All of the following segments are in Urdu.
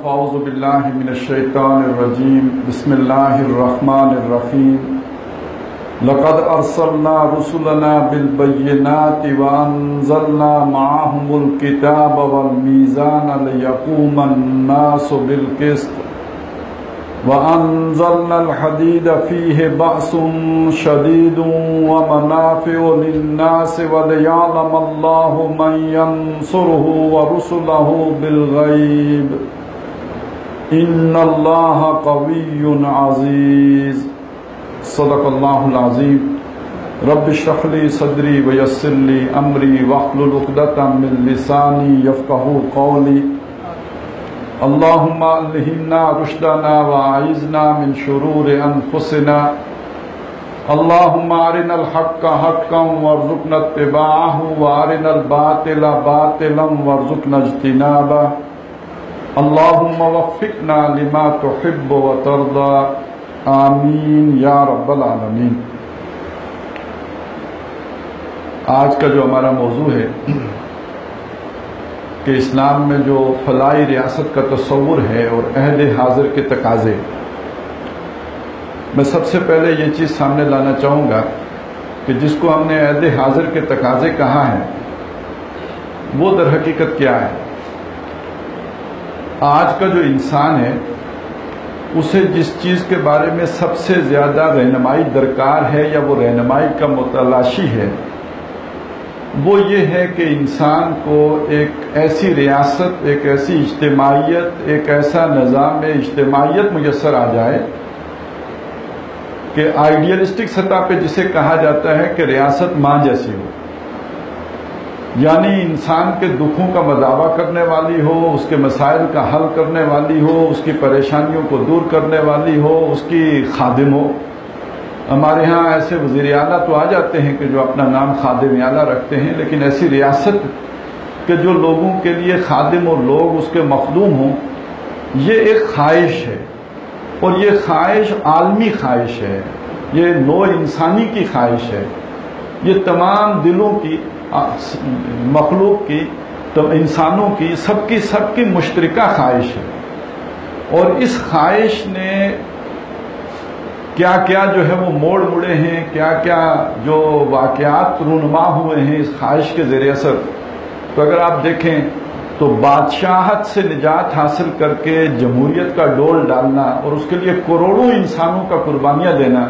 اعوذ باللہ من الشیطان الرجیم بسم اللہ الرحمن الرحیم لقد ارسلنا رسلنا بالبینات وانزلنا معهم الکتاب والمیزان لیقوم الناس بالقسط وانزلنا الحدید فیہ بأس شدید ومنافع للناس وليعلم اللہ من ینصرہ ورسلہ بالغیب ان اللہ قوی عزیز صدق اللہ العظیم رب اشرح لی صدری ویسر لی امری واحلل عقدۃ من لسانی یفقہوا قولی اللہم الہمنا رشدنا واعذنا من شرور انفسنا اللہم ارنا الحق حقا وارزقنا اتباعہ وارنا الباطل باطلا وارزقنا اجتنابہ اللہم وفقنا لما تحب وترضى آمین یا رب العالمین۔ آج کا جو ہمارا موضوع ہے کہ اسلام میں جو فلاحی ریاست کا تصور ہے اور عہد حاضر کے تقاضے، میں سب سے پہلے یہ چیز سامنے لانا چاہوں گا کہ جس کو ہم نے عہد حاضر کے تقاضے کہا ہے وہ در حقیقت کیا ہے۔ آج کا جو انسان ہے اسے جس چیز کے بارے میں سب سے زیادہ رہنمائی درکار ہے یا وہ رہنمائی کا متلاشی ہے وہ یہ ہے کہ انسان کو ایک ایسی ریاست، ایک ایسی اجتماعیت، ایک ایسا نظام اجتماعیت میسر آ جائے کہ آئیڈیلسٹک سطح پہ جسے کہا جاتا ہے کہ ریاست ماں جیسی ہو، یعنی انسان کے دکھوں کا مداوع کرنے والی ہو، اس کے مسائل کا حل کرنے والی ہو، اس کی پریشانیوں کو دور کرنے والی ہو، اس کی خادم ہو۔ ہمارے ہاں ایسے وزیر اعلیٰ تو آ جاتے ہیں کہ جو اپنا نام خادم اعلیٰ رکھتے ہیں، لیکن ایسی ریاست کہ جو لوگوں کے لیے خادم اور لوگ اس کے مخدوم ہوں، یہ ایک خواہش ہے، اور یہ خواہش عالمی خواہش ہے، یہ نوع انسانی کی خواہش ہے، یہ تمام دلوں کی، مخلوق کی، انسانوں کی، سب کی مشترکہ خواہش ہے۔ اور اس خواہش نے کیا کیا جو ہے وہ موڑ مڑے ہیں، کیا کیا جو واقعات رونما ہوئے ہیں اس خواہش کے زیر اثر، تو اگر آپ دیکھیں تو بادشاہت سے نجات حاصل کر کے جمہوریت کا ڈول ڈالنا اور اس کے لیے کروڑوں انسانوں کا قربانیاں دینا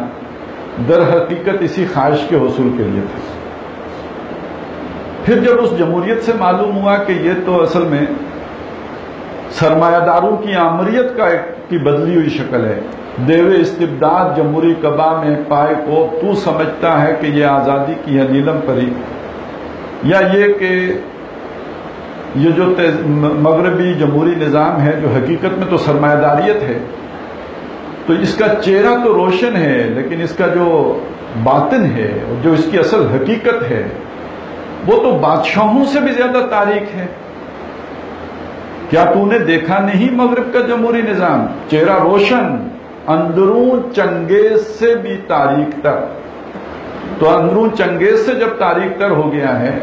در حقیقت اسی خواہش کے حصول کے لیے تھا۔ پھر جب اس جمہوریت سے معلوم ہوا کہ یہ تو اصل میں سرمایہ داروں کی آمریت کی بدلی ہوئی شکل ہے، دیوے استبداد جمہوری قبا میں پائے کو تو سمجھتا ہے کہ یہ آزادی کی ہے نیلم پری، یا یہ کہ یہ جو مغربی جمہوری نظام ہے جو حقیقت میں تو سرمایہ داریت ہے، تو اس کا چہرہ تو روشن ہے لیکن اس کا جو باطن ہے، جو اس کی اصل حقیقت ہے، وہ تو بادشاہوں سے بھی زیادہ تاریک ہے۔ کیا تو نے دیکھا نہیں مغرب کا جمہوری نظام؟ چہرہ روشن، اندرون چنگیز سے بھی تاریک تر۔ تو اندرون چنگیز سے جب تاریک تر ہو گیا ہے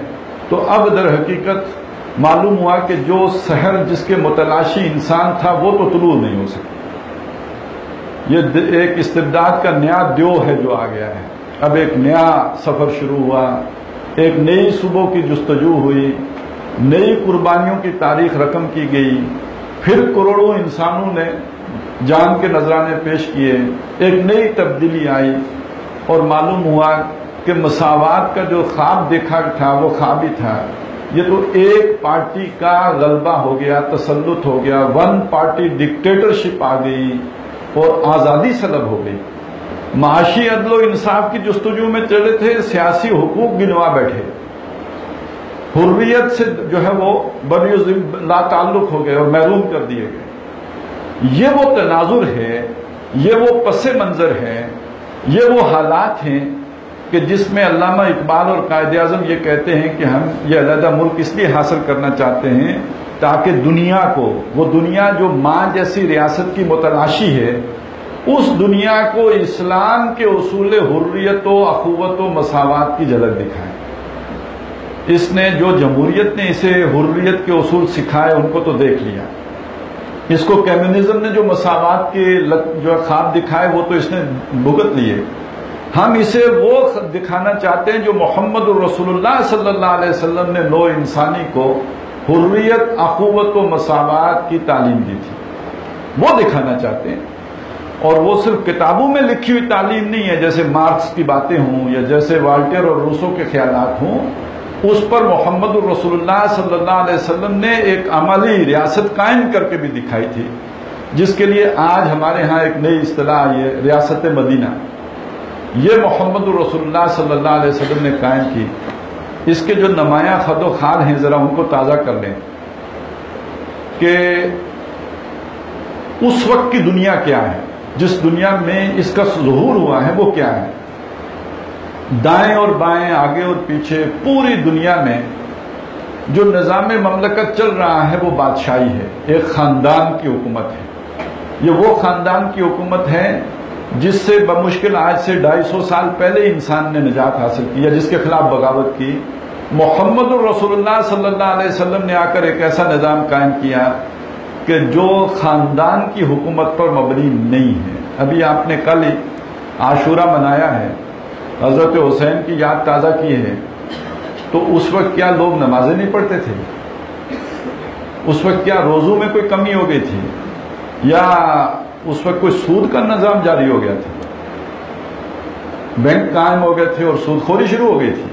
تو اب در حقیقت معلوم ہوا کہ جو سحر جس کے متلاشی انسان تھا وہ تو طلوع نہیں ہو سکتا۔ یہ ایک استبداد کا نیا دیو ہے جو آ گیا ہے۔ اب ایک نیا سفر شروع ہوا، ایک نئی صبح کی جستجو ہوئی، نئی قربانیوں کی تاریخ رقم کی گئی، پھر کروڑوں انسانوں نے جان کے نذرانے پیش کیے، ایک نئی تبدیلی آئی، اور معلوم ہوا کہ مساوات کا جو خواب دیکھا تھا وہ خواب ہی تھا۔ یہ تو ایک پارٹی کا غلبہ ہو گیا، تسلط ہو گیا، ون پارٹی ڈکٹیٹرشپ آ گئی اور آزادی سلب ہو گئی۔ معاشی عدل و انصاف کی جستجو میں چلے تھے، سیاسی حقوق گنوا بیٹھے، حریت سے جو ہے وہ لا تعلق ہو گئے اور محروم کر دیے گئے۔ یہ وہ تناظر ہے، یہ وہ پس منظر ہے، یہ وہ حالات ہیں کہ جس میں علامہ اقبال اور قائد اعظم یہ کہتے ہیں کہ ہم یہ علیحدہ ملک اس لیے حاصل کرنا چاہتے ہیں تاکہ دنیا کو، وہ دنیا جو ماں جیسی ریاست کی متلاشی ہے، اس دنیا کو اسلام کے اصول حریت و اخوت و مساوات کی جھلک دکھائے۔ اس نے جو جمہوریت نے اسے حریت کے اصول سکھائے ان کو تو دیکھ لیا، اس کو کمیونزم نے جو مساوات کے جو خواب دکھائے وہ تو اس نے بھگت لیے. ہم اسے وہ دکھانا چاہتے ہیں جو محمد الرسول اللہ صلی اللہ علیہ وسلم نے نوع انسانی کو حریت، اخوت و مساوات کی تعلیم دی تھی، وہ دکھانا چاہتے ہیں. اور وہ صرف کتابوں میں لکھی ہوئی تعلیم نہیں ہے، جیسے مارکس کی باتیں ہوں یا جیسے والٹر اور روسو کے خیالات ہوں. اس پر محمد الرسول اللہ صلی اللہ علیہ وسلم نے ایک عملی ریاست قائم کر کے بھی دکھائی تھی، جس کے لیے آج ہمارے ہاں ایک نئی اصطلاح یہ ریاست مدینہ، یہ محمد الرسول اللہ صلی اللہ علیہ وسلم نے قائم کی. اس کے جو نمایاں خد و خال ہیں ذرا ان کو تازہ کر لیں کہ اس وقت کی دنیا کیا ہے، جس دنیا میں اس کا ظہور ہوا ہے وہ کیا ہے. دائیں اور بائیں، آگے اور پیچھے، پوری دنیا میں جو نظام مملکت چل رہا ہے وہ بادشاہی ہے، ایک خاندان کی حکومت ہے. یہ وہ خاندان کی حکومت ہے جس سے بمشکل آج سے 250 سال پہلے انسان نے نجات حاصل کی، جس کے خلاف بغاوت کی. محمد الرسول اللہ صلی اللہ علیہ وسلم نے آ کر ایک ایسا نظام قائم کیا کہ جو خاندان کی حکومت پر مبنی نہیں ہے. ابھی آپ نے کل عاشورہ منایا ہے، حضرت حسین کی یاد تازہ کی ہے، تو اس وقت کیا لوگ نمازیں نہیں پڑھتے تھے؟ اس وقت کیا روزوں میں کوئی کمی ہو گئی تھی؟ یا اس وقت کوئی سود کا نظام جاری ہو گیا تھا؟ بینک قائم ہو گئے تھے اور سود خوری شروع ہو گئی تھی؟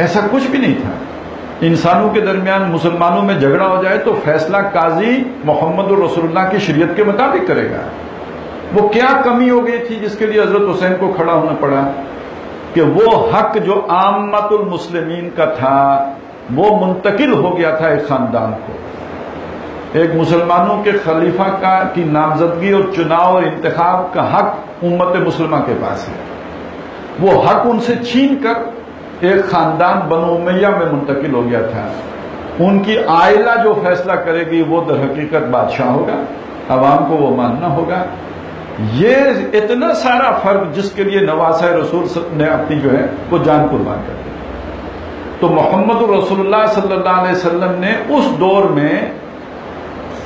ایسا کچھ بھی نہیں تھا. انسانوں کے درمیان مسلمانوں میں جھگڑا ہو جائے تو فیصلہ قاضی محمد الرسول اللہ کی شریعت کے مطابق کرے گا. وہ کیا کمی ہو گئی تھی جس کے لیے حضرت حسین کو کھڑا ہونا پڑا کہ وہ حق جو عامت المسلمین کا تھا وہ منتقل ہو گیا تھا ایک خاندان کو. ایک مسلمانوں کے خلیفہ کی نامزدگی اور چناؤ اور انتخاب کا حق امت مسلمہ کے پاس ہے. وہ حق ان سے چھین کر ایک خاندان بنو امیہ میں منتقل ہو گیا تھا. ان کی عائلہ جو فیصلہ کرے گی وہ در حقیقت بادشاہ ہوگا، عوام کو وہ ماننا ہوگا. یہ اتنا سارا فرق جس کے لیے نواسہ رسول نے اپنی جو ہے وہ جان قربان کر دی. تو محمد رسول اللہ صلی اللہ علیہ وسلم نے اس دور میں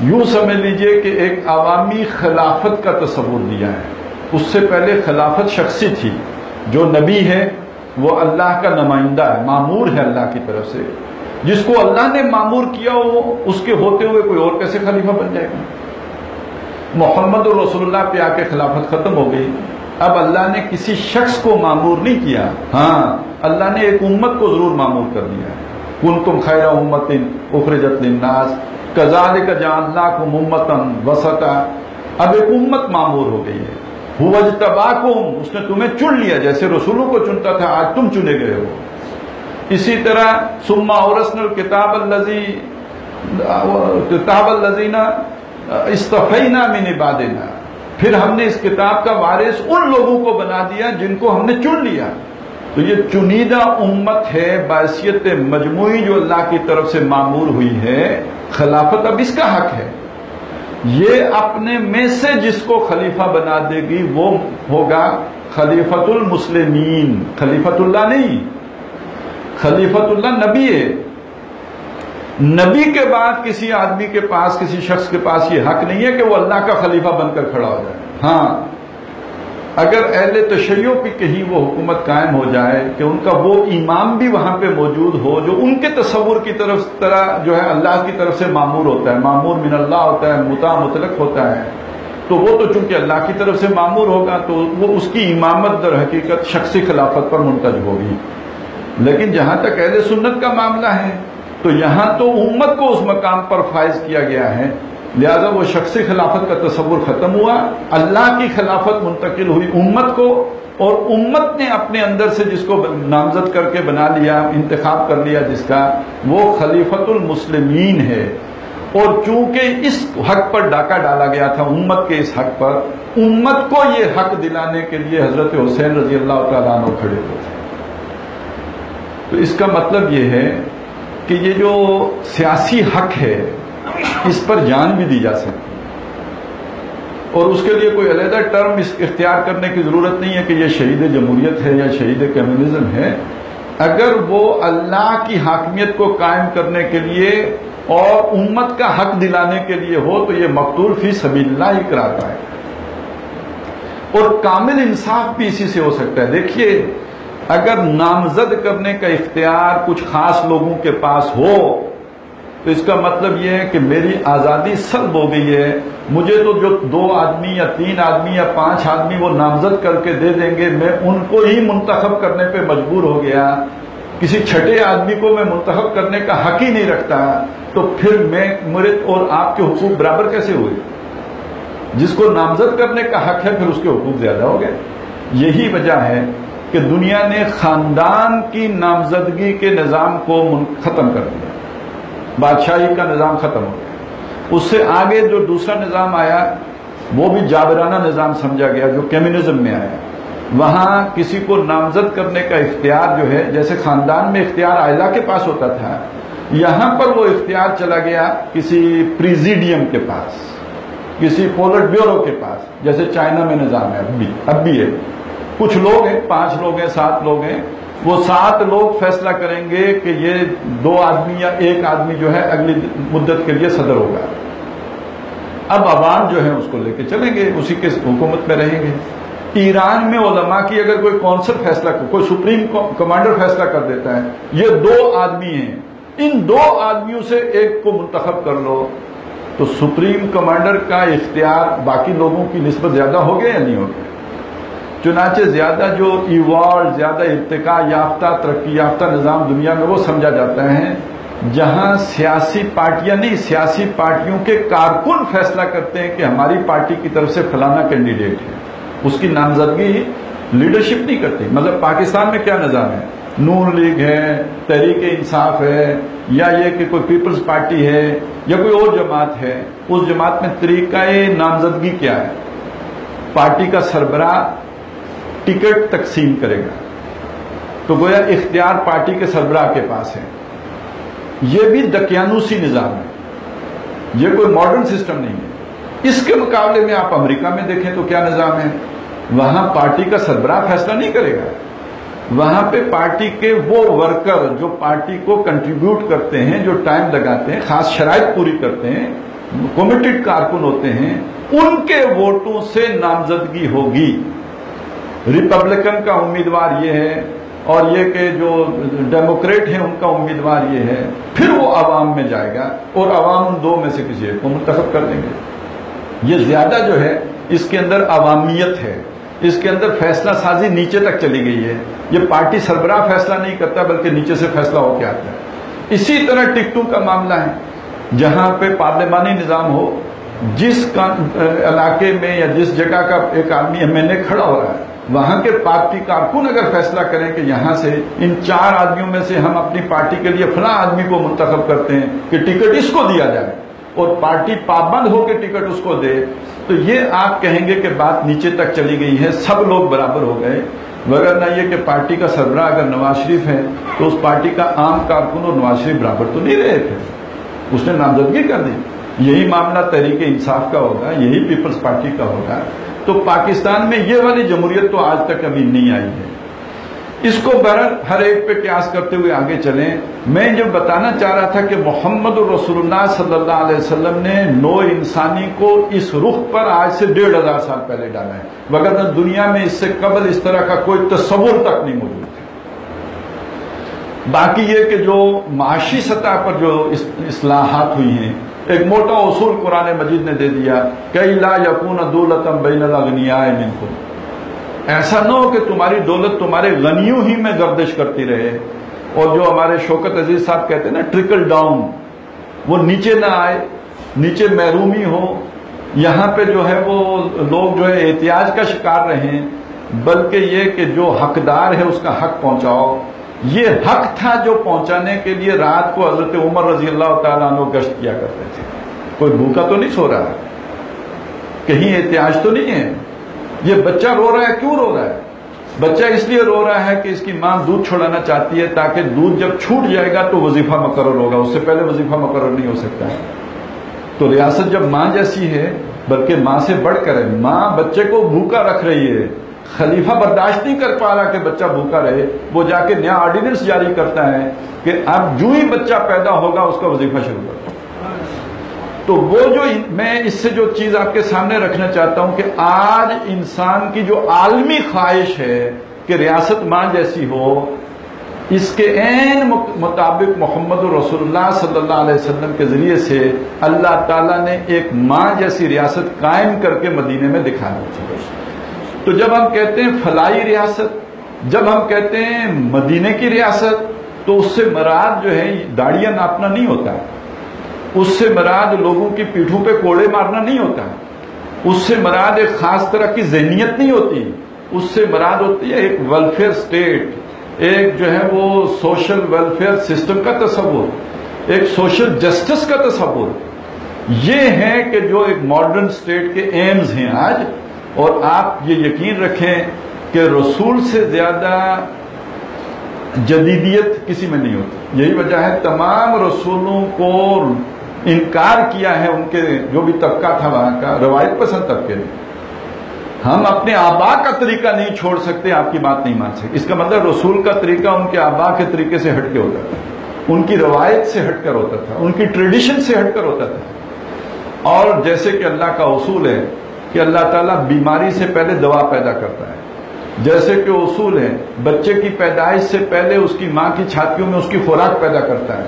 یوں سمجھ لیجئے کہ ایک عوامی خلافت کا تصور دیا ہے. اس سے پہلے خلافت شخصی تھی. جو نبی ہے وہ اللہ کا نمائندہ ہے، مامور ہے اللہ کی طرف سے. جس کو اللہ نے مامور کیا وہ اس کے ہوتے ہوئے کوئی اور کیسے خلیفہ بن جائے گا؟ محمد رسول اللہ پہ آ کے خلافت ختم ہو گئی. اب اللہ نے کسی شخص کو مامور نہیں کیا، ہاں اللہ نے ایک امت کو ضرور مامور کر دیا. کنتم خیر امت اخرجت للناس کذالک جعلناکم امۃ وسطا. اب ایک امت مامور ہو گئی ہے. هو اجتباکم، اس نے تمہیں چن لیا جیسے رسولوں کو چنتا تھا، آج تم چنے گئے ہو. اسی طرح ثم اورثنا الکتاب الذین اصطفینا من عبادنا، پھر ہم نے اس کتاب کا وارث ان لوگوں کو بنا دیا جن کو ہم نے چن لیا. تو یہ چنیدہ امت ہے بحیثیت مجموعی جو اللہ کی طرف سے معمور ہوئی ہے. خلافت اب اس کا حق ہے. یہ اپنے میں سے جس کو خلیفہ بنا دے گی وہ ہوگا خلیفۃ المسلمین. خلیفۃ اللہ نہیں، خلیفۃ اللہ نبی ہے. نبی کے بعد کسی آدمی کے پاس، کسی شخص کے پاس یہ حق نہیں ہے کہ وہ اللہ کا خلیفہ بن کر کھڑا ہو جائے. ہاں اگر اہل تشیع پہ کہیں وہ حکومت قائم ہو جائے کہ ان کا وہ امام بھی وہاں پہ موجود ہو جو ان کے تصور کی طرح جو ہے اللہ کی طرف سے مامور ہوتا ہے، مامور من اللہ ہوتا ہے، مطاع مطلق ہوتا ہے، تو وہ تو چونکہ اللہ کی طرف سے مامور ہوگا تو وہ اس کی امامت در حقیقت شخصی خلافت پر منتج ہوگی. لیکن جہاں تک اہل سنت کا معاملہ ہے تو یہاں تو امت کو اس مقام پر فائز کیا گیا ہے، لہذا وہ شخصی خلافت کا تصور ختم ہوا. اللہ کی خلافت منتقل ہوئی امت کو، اور امت نے اپنے اندر سے جس کو نامزد کر کے بنا لیا، انتخاب کر لیا جس کا، وہ خلیفۃ المسلمین ہے. اور چونکہ اس حق پر ڈاکہ ڈالا گیا تھا، امت کے اس حق پر، امت کو یہ حق دلانے کے لیے حضرت حسین رضی اللہ تعالیٰ عنہ کھڑے ہوئے تھے. تو اس کا مطلب یہ ہے کہ یہ جو سیاسی حق ہے اس پر جان بھی دی جا سکتی، اور اس کے لیے کوئی علیحدہ ٹرم اختیار کرنے کی ضرورت نہیں ہے کہ یہ شہید جمہوریت ہے یا شہید کمیونزم ہے. اگر وہ اللہ کی حاکمیت کو قائم کرنے کے لیے اور امت کا حق دلانے کے لیے ہو تو یہ مقتول فی سبیل اللہ ہی کراتا ہے. اور کامل انصاف بھی اسی سے ہو سکتا ہے. دیکھیے اگر نامزد کرنے کا اختیار کچھ خاص لوگوں کے پاس ہو تو اس کا مطلب یہ ہے کہ میری آزادی سلب ہو گئی ہے. مجھے تو جو 2 آدمی یا 3 آدمی یا 5 آدمی وہ نامزد کر کے دے دیں گے میں ان کو ہی منتخب کرنے پہ مجبور ہو گیا, کسی چھٹے آدمی کو میں منتخب کرنے کا حق ہی نہیں رکھتا, تو پھر میرے اور آپ کے حقوق برابر کیسے ہوئے؟ جس کو نامزد کرنے کا حق ہے پھر اس کے حقوق زیادہ ہو گئے. یہی وجہ ہے کہ دنیا نے خاندان کی نامزدگی کے نظام کو ختم کر دیا, بادشاہی کا نظام ختم ہو گیا. اس سے آگے جو دوسرا نظام آیا وہ بھی جابرانہ نظام سمجھا گیا جو کمیونزم میں آیا. وہاں کسی کو نامزد کرنے کا اختیار جو ہے جیسے خاندان میں اختیار عائلہ کے پاس ہوتا تھا, یہاں پر وہ اختیار چلا گیا کسی پریزیڈیم کے پاس, کسی پولٹ بیورو کے پاس, جیسے چائنا میں نظام ہے اب بھی ہے. کچھ لوگ ہیں, 5 لوگ ہیں, 7 لوگ ہیں, وہ 7 لوگ فیصلہ کریں گے کہ یہ 2 آدمی یا 1 آدمی جو ہے اگلی مدت کے لیے صدر ہوگا. اب عوام جو ہے اس کو لے کے چلیں گے, اسی کے حکومت میں رہیں گے. ایران میں علماء کی اگر کوئی کونسل فیصلہ, کوئی سپریم کمانڈر فیصلہ کر دیتا ہے یہ 2 آدمی ہیں, ان 2 آدمیوں سے ایک کو منتخب کر لو, تو سپریم کمانڈر کا اختیار باقی لوگوں کی نسبت زیادہ ہو گیا یا نہیں ہو گیا؟ چنانچہ زیادہ جو ایوالڈ, زیادہ ارتقاء یافتہ, ترقی یافتہ نظام دنیا میں وہ سمجھا جاتا ہے جہاں سیاسی پارٹیاں نہیں, سیاسی پارٹیوں کے کارکن فیصلہ کرتے ہیں کہ ہماری پارٹی کی طرف سے فلانا کینڈیڈیٹ ہے, اس کی نامزدگی لیڈرشپ نہیں کرتی. مطلب پاکستان میں کیا نظام ہے, نون لیگ ہے, تحریک انصاف ہے, یا یہ کہ کوئی پیپلز پارٹی ہے یا کوئی اور جماعت ہے, اس جماعت میں طریقہ نامزدگی کیا ہے؟ پارٹی کا سربراہ ٹکٹ تقسیم کرے گا, تو گویا اختیار پارٹی کے سربراہ کے پاس ہے. یہ بھی دقیانوسی نظام ہے, یہ کوئی ماڈرن سسٹم نہیں ہے. اس کے مقابلے میں آپ امریکہ میں دیکھیں تو کیا نظام ہے, وہاں پارٹی کا سربراہ فیصلہ نہیں کرے گا, وہاں پہ پارٹی کے وہ ورکر جو پارٹی کو کنٹریبیوٹ کرتے ہیں, جو ٹائم لگاتے ہیں, خاص شرائط پوری کرتے ہیں, کمیٹڈ کارکن ہوتے ہیں, ان کے ووٹوں سے نامزدگی ہوگی. ریپبلکن کا امیدوار یہ ہے اور یہ کہ جو ڈیموکریٹ ہیں ان کا امیدوار یہ ہے, پھر وہ عوام میں جائے گا اور عوام ان 2 میں سے کسی ایک کو منتخب کر دیں گے. یہ زیادہ جو ہے اس کے اندر عوامیت ہے, اس کے اندر فیصلہ سازی نیچے تک چلی گئی ہے. یہ پارٹی سربراہ فیصلہ نہیں کرتا بلکہ نیچے سے فیصلہ ہو کے آتا ہے. اسی طرح ٹکٹوں کا معاملہ ہے, جہاں پہ پارلیمانی نظام ہو, جس علاقے میں یا جس جگہ کا ایک آدمی ایم این اے کھڑا ہو رہا ہے, وہاں کے پارٹی کارکن اگر فیصلہ کریں کہ یہاں سے ان 4 آدمیوں میں سے ہم اپنی پارٹی کے لیے فلاں آدمی کو منتخب کرتے ہیں کہ ٹکٹ اس کو دیا جائے, اور پارٹی پابند ہو کے ٹکٹ اس کو دے, تو یہ آپ کہیں گے کہ بات نیچے تک چلی گئی ہے, سب لوگ برابر ہو گئے. وگرنہ یہ کہ پارٹی کا سربراہ اگر نواز شریف ہے تو اس پارٹی کا عام کارکن اور نواز شریف برابر تو نہیں رہے تھے, اس نے نامزدگی کر دی. یہی معاملہ تحریک انصاف کا ہوگا, یہی پیپلز پارٹی کا ہوگا. تو پاکستان میں یہ والی جمہوریت تو آج تک ابھی نہیں آئی ہے. اس کو بہرحال ہر ایک پہ قیاس کرتے ہوئے آگے چلیں. میں جو بتانا چاہ رہا تھا کہ محمد رسول اللہ صلی اللہ علیہ وسلم نے نوع انسانی کو اس رخ پر آج سے 1500 سال پہلے ڈالا ہے, وگرنہ دنیا میں اس سے قبل اس طرح کا کوئی تصور تک نہیں موجود ہے. باقی یہ کہ جو معاشی سطح پر جو اصلاحات ہوئی ہیں, ایک موٹا اصول قرآن مجید نے دے دیا کہ لا یکون دولۃ بین الاغنیاء منکم, ایسا نہ ہو کہ تمہاری دولت تمہارے غنیوں ہی میں گردش کرتی رہے, اور جو ہمارے شوکت عزیز صاحب کہتے ہیں نا ٹرکل ڈاؤن, وہ نیچے نہ آئے, نیچے محرومی ہو, یہاں پہ جو ہے وہ لوگ جو ہے احتیاج کا شکار رہیں, بلکہ یہ کہ جو حقدار ہے اس کا حق پہنچاؤ. یہ حق تھا جو پہنچانے کے لیے رات کو حضرت عمر رضی اللہ تعالیٰ عنہ گشت کیا کرتے تھے. کوئی بھوکا تو نہیں سو رہا, کہیں احتیاج تو نہیں ہے. یہ بچہ رو رہا ہے, کیوں رو رہا ہے؟ بچہ اس لیے رو رہا ہے کہ اس کی ماں دودھ چھوڑانا چاہتی ہے تاکہ دودھ جب چھوٹ جائے گا تو وظیفہ مقرر ہوگا, اس سے پہلے وظیفہ مقرر نہیں ہو سکتا ہے. تو ریاست جب ماں جیسی ہے, بلکہ ماں سے بڑھ کر ہے, ماں بچے کو بھوکا رکھ رہی ہے خلیفہ برداشت نہیں کر پا رہا کہ بچہ بھوکا رہے، وہ جا کے نیا آرڈیننس جاری کرتا ہے کہ اب جو ہی بچہ پیدا ہوگا اس کا وظیفہ شروع کرتا ہے۔ تو وہ جو میں اس سے جو چیز آپ کے سامنے رکھنا چاہتا ہوں کہ آج انسان کی جو عالمی خواہش ہے کہ ریاست ماں جیسی ہو، اس کے عین مطابق محمد رسول اللہ صلی اللہ علیہ وسلم کے ذریعے سے اللہ تعالیٰ نے ایک ماں جیسی ریاست قائم کر کے مدینے میں دکھا دی۔ تو جب ہم کہتے ہیں فلاحی ریاست، جب ہم کہتے ہیں مدینے کی ریاست، تو اس سے مراد جو ہے داڑیاں ناپنا نہیں ہوتا ہے، اس سے مراد لوگوں کی پیٹھوں پہ کوڑے مارنا نہیں ہوتا ہے، اس سے مراد ایک خاص طرح کی ذہنیت نہیں ہوتی، اس سے مراد ہوتی ہے ایک ویلفیئر سٹیٹ، ایک جو ہے وہ سوشل ویلفیئر سسٹم کا تصور، ایک سوشل جسٹس کا تصور۔ یہ ہے کہ جو ایک ماڈرن سٹیٹ کے ایمز ہیں آج، اور آپ یہ یقین رکھیں کہ رسول سے زیادہ جدیدیت کسی میں نہیں ہوتی۔ یہی وجہ ہے تمام رسولوں کو انکار کیا ہے ان کے جو بھی طبقہ تھا وہاں کا، روایت پسند طبقے نے۔ ہم اپنے آبا کا طریقہ نہیں چھوڑ سکتے، آپ کی بات نہیں مان سکتے۔ اس کا مطلب رسول کا طریقہ ان کے آبا کے طریقے سے ہٹ کے ہوتا تھا، ان کی روایت سے ہٹ کر ہوتا تھا، ان کی ٹریڈیشن سے ہٹ کر ہوتا تھا۔ اور جیسے کہ اللہ کا اصول ہے کہ اللہ تعالیٰ بیماری سے پہلے دوا پیدا کرتا ہے، جیسے کہ اصول ہے بچے کی پیدائش سے پہلے اس کی ماں کی چھاتیوں میں اس کی خوراک پیدا کرتا ہے،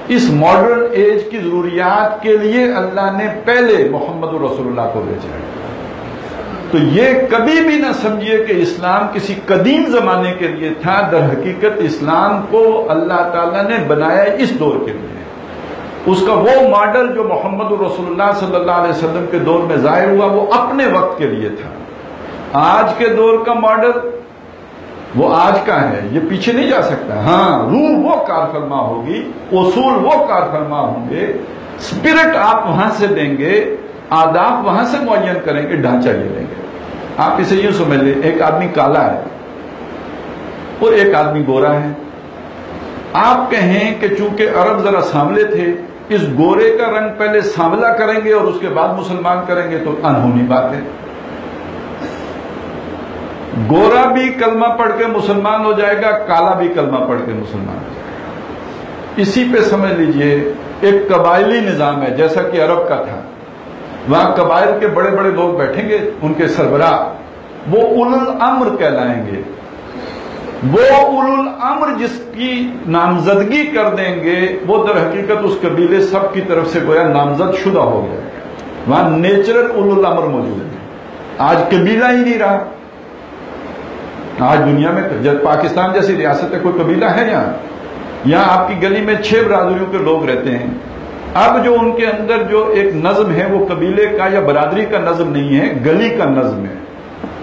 اس ماڈرن ایج کی ضروریات کے لیے اللہ نے پہلے محمد رسول اللہ کو بھیجا ہے۔ تو یہ کبھی بھی نہ سمجھیے کہ اسلام کسی قدیم زمانے کے لیے تھا، در حقیقت اسلام کو اللہ تعالیٰ نے بنایا اس دور کے لیے۔ اس کا وہ ماڈل جو محمد رسول اللہ صلی اللہ علیہ وسلم کے دور میں ظاہر ہوا وہ اپنے وقت کے لیے تھا۔ آج کے دور کا ماڈل وہ آج کا ہے، یہ پیچھے نہیں جا سکتا۔ ہاں، روح وہ کار فرما ہوگی، اصول وہ کار فرما ہوں گے، اسپرٹ آپ وہاں سے دیں گے، آداب وہاں سے معین کریں گے، ڈھانچہ یہ لیں گے۔ آپ اسے یوں سمجھ لیں، ایک آدمی کالا ہے اور ایک آدمی گورا ہے۔ آپ کہیں کہ چونکہ عرب ذرا سانولے تھے، اس گورے کا رنگ پہلے سانولا کریں گے اور اس کے بعد مسلمان کریں گے، تو انہونی بات ہے۔ گورا بھی کلمہ پڑھ کے مسلمان ہو جائے گا، کالا بھی کلمہ پڑھ کے مسلمان ہو جائے گا۔ اسی پہ سمجھ لیجئے ایک قبائلی نظام ہے جیسا کہ عرب کا تھا، وہاں قبائل کے بڑے بڑے لوگ بیٹھیں گے، ان کے سربراہ وہ اولو الامر کہلائیں گے۔ وہ اولو الامر جس کی نامزدگی کر دیں گے وہ در حقیقت اس قبیلے سب کی طرف سے گویا نامزد شدہ ہو جائے گا۔ وہاں نیچرل اولو الامر موجود ہے۔ آج قبیلہ ہی نہیں رہا۔ آج دنیا میں جب پاکستان جیسی ریاست ہے کوئی قبیلہ ہے یہاں آپ کی گلی میں 6 برادریوں کے لوگ رہتے ہیں۔ اب جو ان کے اندر جو ایک نظم ہے وہ قبیلے کا یا برادری کا نظم نہیں ہے، گلی کا نظم ہے۔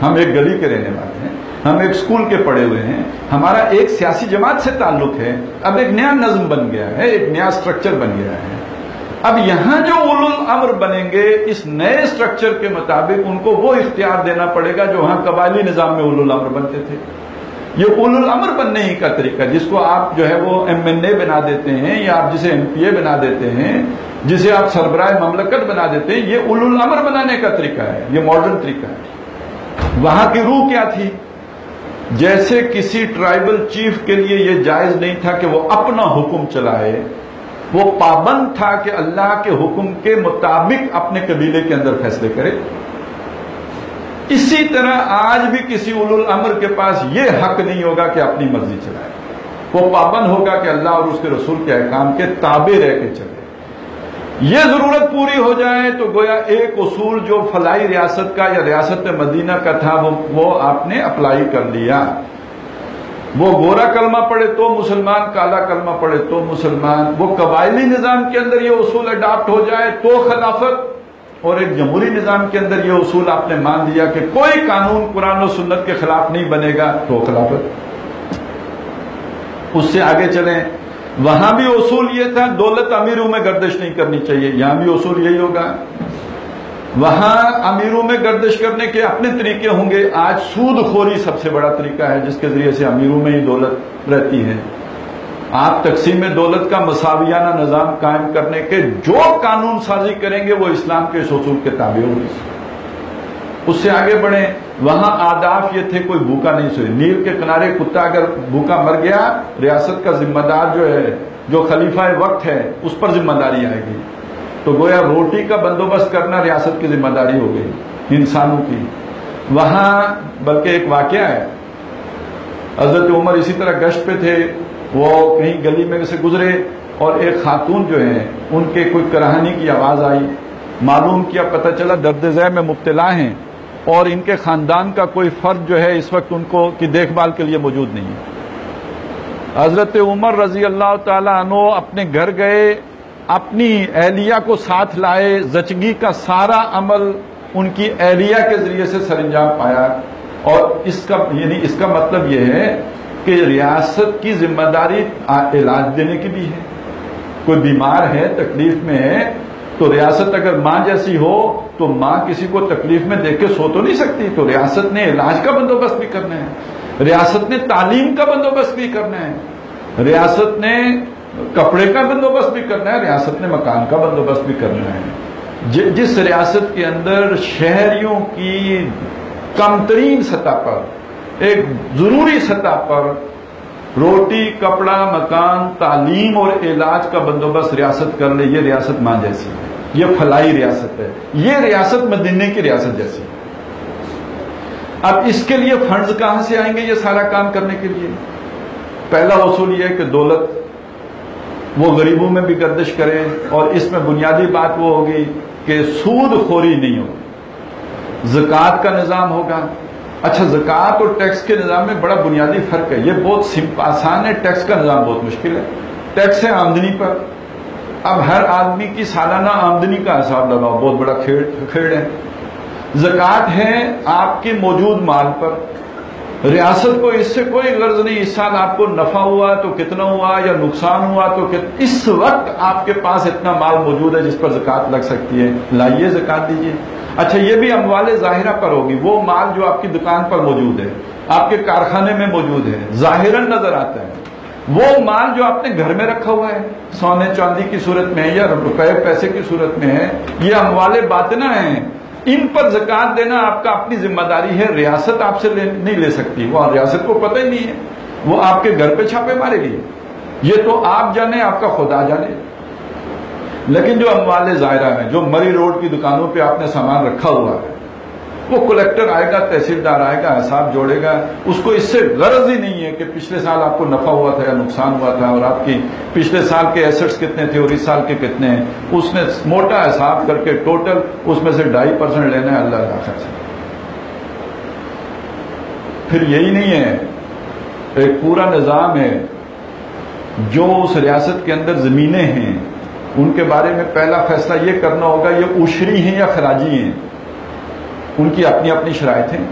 ہم ایک گلی کے رہنے والے ہیں، ہم ایک اسکول کے پڑھے ہوئے ہیں، ہمارا ایک سیاسی جماعت سے تعلق ہے۔ اب ایک نیا نظم بن گیا ہے، ایک نیا سٹرکچر بن گیا ہے۔ اب یہاں جو اولو الامر بنیں گے اس نئے سٹرکچر کے مطابق ان کو وہ اختیار دینا پڑے گا جو وہاں قبائلی نظام میں اولو الامر بنتے تھے۔ یہ اولو الامر بننے ہی کا طریقہ، جس کو آپ جو ہے وہ MNA بنا دیتے ہیں یا آپ جسے MPA بنا دیتے ہیں، جسے آپ سربراہ مملکت بنا دیتے ہیں، یہ اولو الامر بنانے کا طریقہ ہے، یہ ماڈرن طریقہ ہے۔ وہاں کی روح کیا تھی؟ جیسے کسی ٹرائبل چیف کے لیے یہ جائز نہیں تھا کہ وہ اپنا حکم چلائے، وہ پابند تھا کہ اللہ کے حکم کے مطابق اپنے قبیلے کے اندر فیصلے کرے۔ اسی طرح آج بھی کسی اولو الامر کے پاس یہ حق نہیں ہوگا کہ اپنی مرضی چلائے، وہ پابند ہوگا کہ اللہ اور اس کے رسول کے احکام کے تابع رہ کے چلے۔ یہ ضرورت پوری ہو جائے تو گویا ایک اصول جو فلاحی ریاست کا یا ریاست مدینہ کا تھا وہ آپ نے اپلائی کر لیا۔ وہ گورا کلمہ پڑھے تو مسلمان، کالا کلمہ پڑھے تو مسلمان۔ وہ قبائلی نظام کے اندر یہ اصول اڈاپٹ ہو جائے تو خلافت، اور ایک جمہوری نظام کے اندر یہ اصول آپ نے مان لیا کہ کوئی قانون قرآن و سنت کے خلاف نہیں بنے گا تو خلافت۔ اس سے آگے چلیں، وہاں بھی اصول یہ تھا دولت امیروں میں گردش نہیں کرنی چاہیے، یہاں بھی اصول یہی ہوگا۔ وہاں امیروں میں گردش کرنے کے اپنے طریقے ہوں گے۔ آج سود خوری سب سے بڑا طریقہ ہے جس کے ذریعے سے امیروں میں ہی دولت رہتی ہے۔ آپ تقسیم دولت کا مساویانہ نظام قائم کرنے کے جو قانون سازی کریں گے وہ اسلام کے اس اصول کے تابع ہوگی۔ اس سے آگے بڑھیں، وہاں آداب یہ تھے کوئی بھوکا نہیں سوئے، نیل کے کنارے کتا اگر بھوکا مر گیا ریاست کا ذمہ دار جو ہے، جو خلیفہ وقت ہے، اس پر ذمہ داری آئے گی، تو گویا روٹی کا بندوبست کرنا ریاست کی ذمہ داری ہو گئی انسانوں کی۔ وہاں بلکہ ایک واقعہ ہے، حضرت عمر اسی طرح گشت پہ تھے، وہ کہیں گلی میں سے گزرے اور ایک خاتون جو ہے ان کے کوئی کراہنی کی آواز آئی، معلوم کیا، پتہ چلا درد ذیل میں مبتلا ہیں اور ان کے خاندان کا کوئی فرد جو ہے اس وقت ان کو کی دیکھ بھال کے لیے موجود نہیں ہے۔ حضرت عمر رضی اللہ تعالیٰ عنہ اپنے گھر گئے، اپنی اہلیہ کو ساتھ لائے، زچگی کا سارا عمل ان کی اہلیہ کے ذریعے سے سر انجام پایا، اور اس کا مطلب یہ ہے کہ ریاست کی ذمہ داری علاج دینے کی بھی ہے۔ کوئی بیمار ہے، تکلیف میں ہے، تو ریاست اگر ماں جیسی ہو تو ماں کسی کو تکلیف میں دیکھ کے سو تو نہیں سکتی، تو ریاست نے علاج کا بندوبست بھی کرنا ہے، ریاست نے تعلیم کا بندوبست بھی کرنا ہے، ریاست نے کپڑے کا بندوبست بھی کرنا ہے، ریاست نے مکان کا بندوبست بھی کرنا ہے۔ جس ریاست کے اندر شہریوں کی کم ترین سطح پر، ایک ضروری سطح پر روٹی، کپڑا، مکان، تعلیم اور علاج کا بندوبست ریاست کر لے، یہ ریاست ماں جیسی ہے، یہ فلاحی ریاست ہے، یہ ریاست مدینے کی ریاست جیسی ہے۔ اب اس کے لیے فنڈز کہاں سے آئیں گے یہ سارا کام کرنے کے لیے؟ پہلا اصول یہ ہے کہ دولت وہ غریبوں میں بھی گردش کرے، اور اس میں بنیادی بات وہ ہوگی کہ سود خوری نہیں ہوگی، زکوٰۃ کا نظام ہوگا۔ اچھا، زکوٰۃ اور ٹیکس کے نظام میں بڑا بنیادی فرق ہے، یہ بہت آسان ہے، ٹیکس کا نظام بہت مشکل ہے۔ ٹیکس ہے آمدنی پر، اب ہر آدمی کی سالانہ آمدنی کا حساب لگاؤ، بہت بڑا کھیڑ ہے۔ زکوٰۃ ہے آپ کے موجود مال پر، ریاست کو اس سے کوئی غرض نہیں اس سال آپ کو نفع ہوا تو کتنا ہوا یا نقصان ہوا تو اس وقت آپ کے پاس اتنا مال موجود ہے جس پر زکوٰۃ لگ سکتی ہے، لائیے زکوٰۃ دیجیے۔ اچھا، یہ بھی اموال ظاہرہ پر ہوگی، وہ مال جو آپ کی دکان پر موجود ہے، آپ کے کارخانے میں موجود ہے، ظاہراً نظر آتا ہے، وہ مال جو آپ نے گھر میں رکھا ہوا ہے، سونے چاندی کی صورت میں ہے یا روپے پیسے کی صورت میں ہے، یہ اموال باطنہ ہیں، ان پر زکوٰۃ دینا آپ کا اپنی ذمہ داری ہے، ریاست آپ سے نہیں لے سکتی، وہ ریاست کو پتہ ہی نہیں ہے، وہ آپ کے گھر پہ چھاپے مارے گی، یہ تو آپ جانے، آپ کا خدا جانے۔ لیکن جو اموال ظاہرہ ہیں، جو مری روڈ کی دکانوں پہ آپ نے سامان رکھا ہوا ہے، وہ کلیکٹر آئے گا، تحصیلدار آئے گا، حساب جوڑے گا، اس کو اس سے غرض ہی نہیں ہے کہ پچھلے سال آپ کو نفع ہوا تھا یا نقصان ہوا تھا، اور آپ کی پچھلے سال کے ایسٹس کتنے تھے اور اس سال کے کتنے ہیں، اس نے موٹا حساب کر کے ٹوٹل اس میں سے 2.5% لینا ہے اللہ آخر سے۔ پھر یہی نہیں ہے، ایک پورا نظام ہے، جو اس ریاست کے اندر زمینیں ہیں ان کے بارے میں پہلا فیصلہ یہ کرنا ہوگا یہ عشری ہیں یا خراجی ہیں، ان کی اپنی اپنی شرائط ہیں۔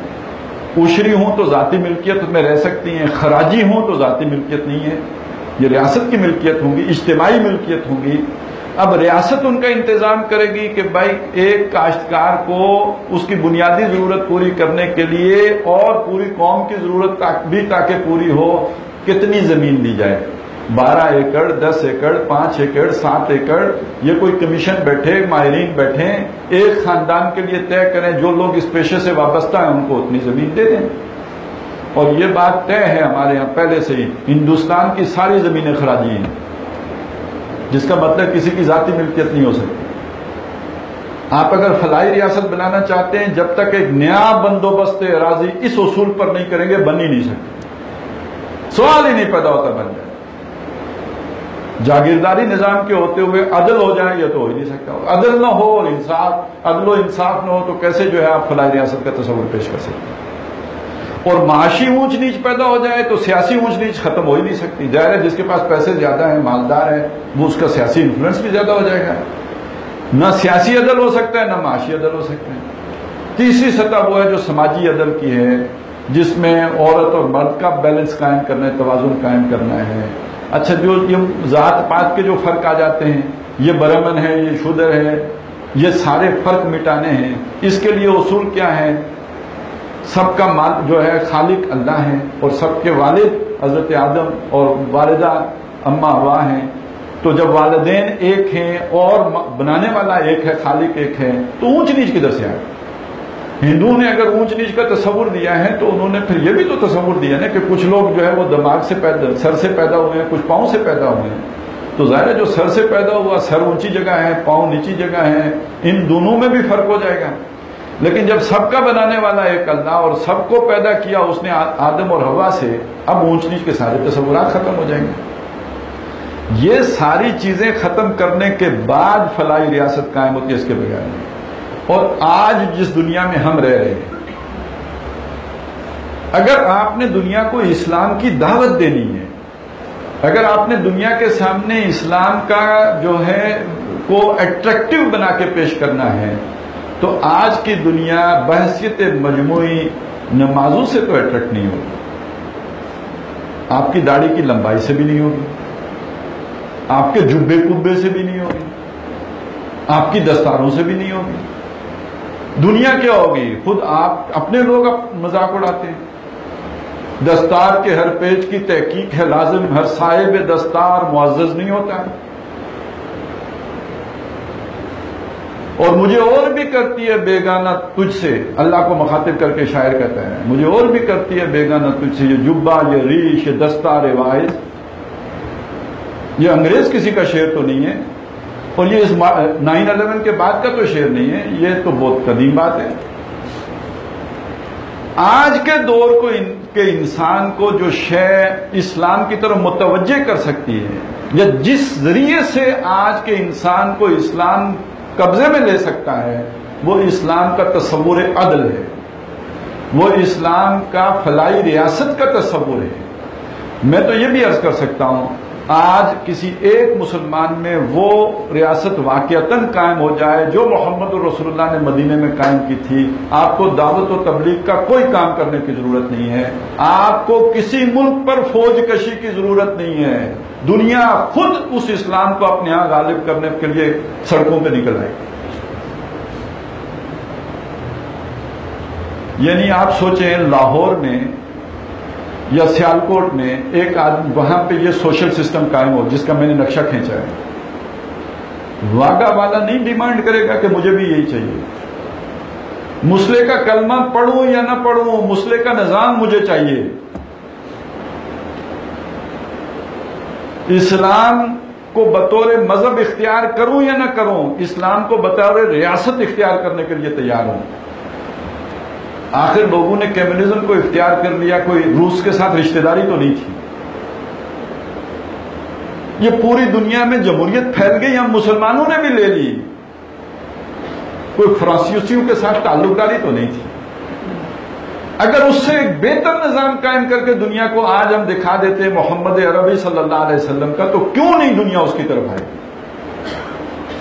عشری ہوں تو ذاتی ملکیت میں رہ سکتی ہیں، خراجی ہوں تو ذاتی ملکیت نہیں ہے، یہ ریاست کی ملکیت ہوں گی، اجتماعی ملکیت ہوں گی۔ اب ریاست ان کا انتظام کرے گی کہ بھائی ایک کاشتکار کو اس کی بنیادی ضرورت پوری کرنے کے لیے اور پوری قوم کی ضرورت بھی تاکہ پوری ہو کتنی زمین دی جائے، 12 ایکڑ، 10 ایکڑ، 5 ایکڑ، 7 ایکڑ، یہ کوئی کمیشن بیٹھے، ماہرین بیٹھے، ایک خاندان کے لیے طے کریں، جو لوگ اس پیشے سے وابستہ ہیں ان کو اتنی زمین دے دیں۔ اور یہ بات طے ہے ہمارے ہاں پہلے سے ہی، ہندوستان کی ساری زمینیں خراجی ہیں، جس کا مطلب کسی کی ذاتی ملکیت نہیں ہو سکتی۔ آپ اگر فلاحی ریاست بنانا چاہتے ہیں، جب تک ایک نیا بندوبست اراضی اس اصول پر نہیں کریں گے بن ہی نہیں سکتی، سوال ہی نہیں پیدا ہوتا بن جائے۔ جاگیرداری نظام کے ہوتے ہوئے عدل ہو جائے یہ تو ہو ہی نہیں سکتا، عدل نہ ہو اور انصاف، عدل و انصاف نہ ہو تو کیسے جو ہے آپ فلاحی ریاست کا تصور پیش کر سکتے ہیں؟ اور معاشی اونچ نیچ پیدا ہو جائے تو سیاسی اونچ نیچ ختم ہو ہی نہیں سکتی۔ ظاہر ہے جس کے پاس پیسے زیادہ ہیں، مالدار ہے، وہ اس کا سیاسی انفلوئنس بھی زیادہ ہو جائے گا، نہ سیاسی عدل ہو سکتا ہے نہ معاشی عدل ہو سکتا ہے۔ تیسری سطح وہ ہے جو سماجی عدل کی ہے، جس میں عورت اور مرد کا بیلنس قائم کرنا ہے، توازن قائم کرنا ہے۔ اچھا، جو یہ ذات پات کے جو فرق آ جاتے ہیں، یہ برہمن ہے، یہ شودر ہے، یہ سارے فرق مٹانے ہیں۔ اس کے لیے اصول کیا ہے؟ سب کا مال جو ہے خالق اللہ ہے، اور سب کے والد حضرت آدم اور والدہ اماں ہوا ہیں، تو جب والدین ایک ہیں اور بنانے والا ایک ہے، خالق ایک ہے، تو اونچ نیچ کدھر سے آئے؟ ہندوؤں نے اگر اونچ نیچ کا تصور دیا ہے تو انہوں نے پھر یہ بھی تو تصور دیا نا کہ کچھ لوگ جو ہے وہ دماغ سے سر سے پیدا ہوئے ہیں، کچھ پاؤں سے پیدا ہوئے ہیں. تو ظاہر ہے جو سر سے پیدا ہوا، سر اونچی جگہ ہے، پاؤں نیچی جگہ ہے، ان دونوں میں بھی فرق ہو جائے گا. لیکن جب سب کا بنانے والا ایک اللہ اور سب کو پیدا کیا اس نے آدم اور حوا سے، اب اونچ نیچ کے سارے تصورات ختم ہو جائیں گے. یہ ساری چیزیں ختم کرنے کے بعد فلاحی ریاست قائم ہوتی ہے، اس کے بغیر نہیں. اور آج جس دنیا میں ہم رہ رہے ہیں، اگر آپ نے دنیا کو اسلام کی دعوت دینی ہے، اگر آپ نے دنیا کے سامنے اسلام کا جو ہے کو اٹریکٹیو بنا کے پیش کرنا ہے، تو آج کی دنیا بحثیت مجموعی نمازوں سے تو اٹریکٹ نہیں ہوگی، آپ کی داڑھی کی لمبائی سے بھی نہیں ہوگی، آپ کے جبے کبے سے بھی نہیں ہوگی، آپ کی دستاروں سے بھی نہیں ہوگی. دنیا کیا ہوگی؟ خود آپ اپنے لوگ مذاق اڑاتے ہیں. دستار کے ہر پیج کی تحقیق ہے لازم، ہر صاحب دستار معزز نہیں ہوتا. اور مجھے اور بھی کرتی ہے بیگانہ تجھ سے، اللہ کو مخاطب کر کے شاعر کہتا ہے، مجھے اور بھی کرتی ہے بیگانہ تجھ سے، یہ جبہ، یہ ریش، یہ دستار واعظ. یہ انگریز کسی کا شعر تو نہیں ہے، اور یہ اس 9/11 کے بعد کا تو شعر نہیں ہے، یہ تو بہت قدیم بات ہے. آج کے دور کو کے انسان کو جو شے اسلام کی طرف متوجہ کر سکتی ہے، یا جس ذریعے سے آج کے انسان کو اسلام قبضے میں لے سکتا ہے، وہ اسلام کا تصور عدل ہے، وہ اسلام کا فلاحی ریاست کا تصور ہے. میں تو یہ بھی عرض کر سکتا ہوں، آج کسی ایک مسلمان میں وہ ریاست واقعتاً قائم ہو جائے جو محمد رسول اللہ نے مدینے میں قائم کی تھی، آپ کو دعوت و تبلیغ کا کوئی کام کرنے کی ضرورت نہیں ہے، آپ کو کسی ملک پر فوج کشی کی ضرورت نہیں ہے. دنیا خود اس اسلام کو اپنے ہاں غالب کرنے کے لیے سڑکوں پہ نکل آئے. یعنی آپ سوچیں لاہور میں یا سیالکوٹ میں ایک آدمی وہاں پہ یہ سوشل سسٹم قائم ہو جس کا میں نے نقشہ کھینچا ہے، واگا والا نہیں ڈیمانڈ کرے گا کہ مجھے بھی یہی چاہیے، مسلح کا کلمہ پڑھوں یا نہ پڑھوں، مسلح کا نظام مجھے چاہیے. اسلام کو بطور مذہب اختیار کروں یا نہ کروں، اسلام کو بطور ریاست اختیار کرنے کے لیے تیار ہوں. آخر لوگوں نے کمیونزم کو اختیار کر لیا، کوئی روس کے ساتھ رشتہ داری تو نہیں تھی. یہ پوری دنیا میں جمہوریت پھیل گئی، ہم مسلمانوں نے بھی لے لی، کوئی فرانسیسیوں کے ساتھ تعلق داری تو نہیں تھی. اگر اس سے ایک بہتر نظام قائم کر کے دنیا کو آج ہم دکھا دیتے محمد عربی صلی اللہ علیہ وسلم کا، تو کیوں نہیں دنیا اس کی طرف آئے؟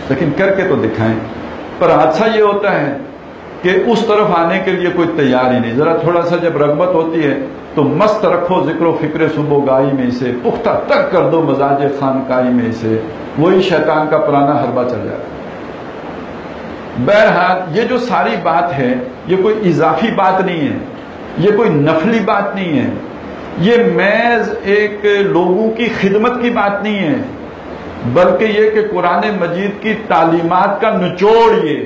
لیکن کر کے تو دکھائیں. پر حادثہ یہ ہوتا ہے کہ اس طرف آنے کے لیے کوئی تیار ہی نہیں. ذرا تھوڑا سا جب رغبت ہوتی ہے تو مست رکھو ذکر و فکر صبح گائی میں سے، پختہ تک کر دو مزاج خانقاہی میں سے، وہی شیطان کا پرانا حربہ چل جاتا ہے. بہرحال یہ جو ساری بات ہے یہ کوئی اضافی بات نہیں ہے، یہ کوئی نفلی بات نہیں ہے، یہ محض ایک لوگوں کی خدمت کی بات نہیں ہے، بلکہ یہ کہ قرآن مجید کی تعلیمات کا نچوڑ یہ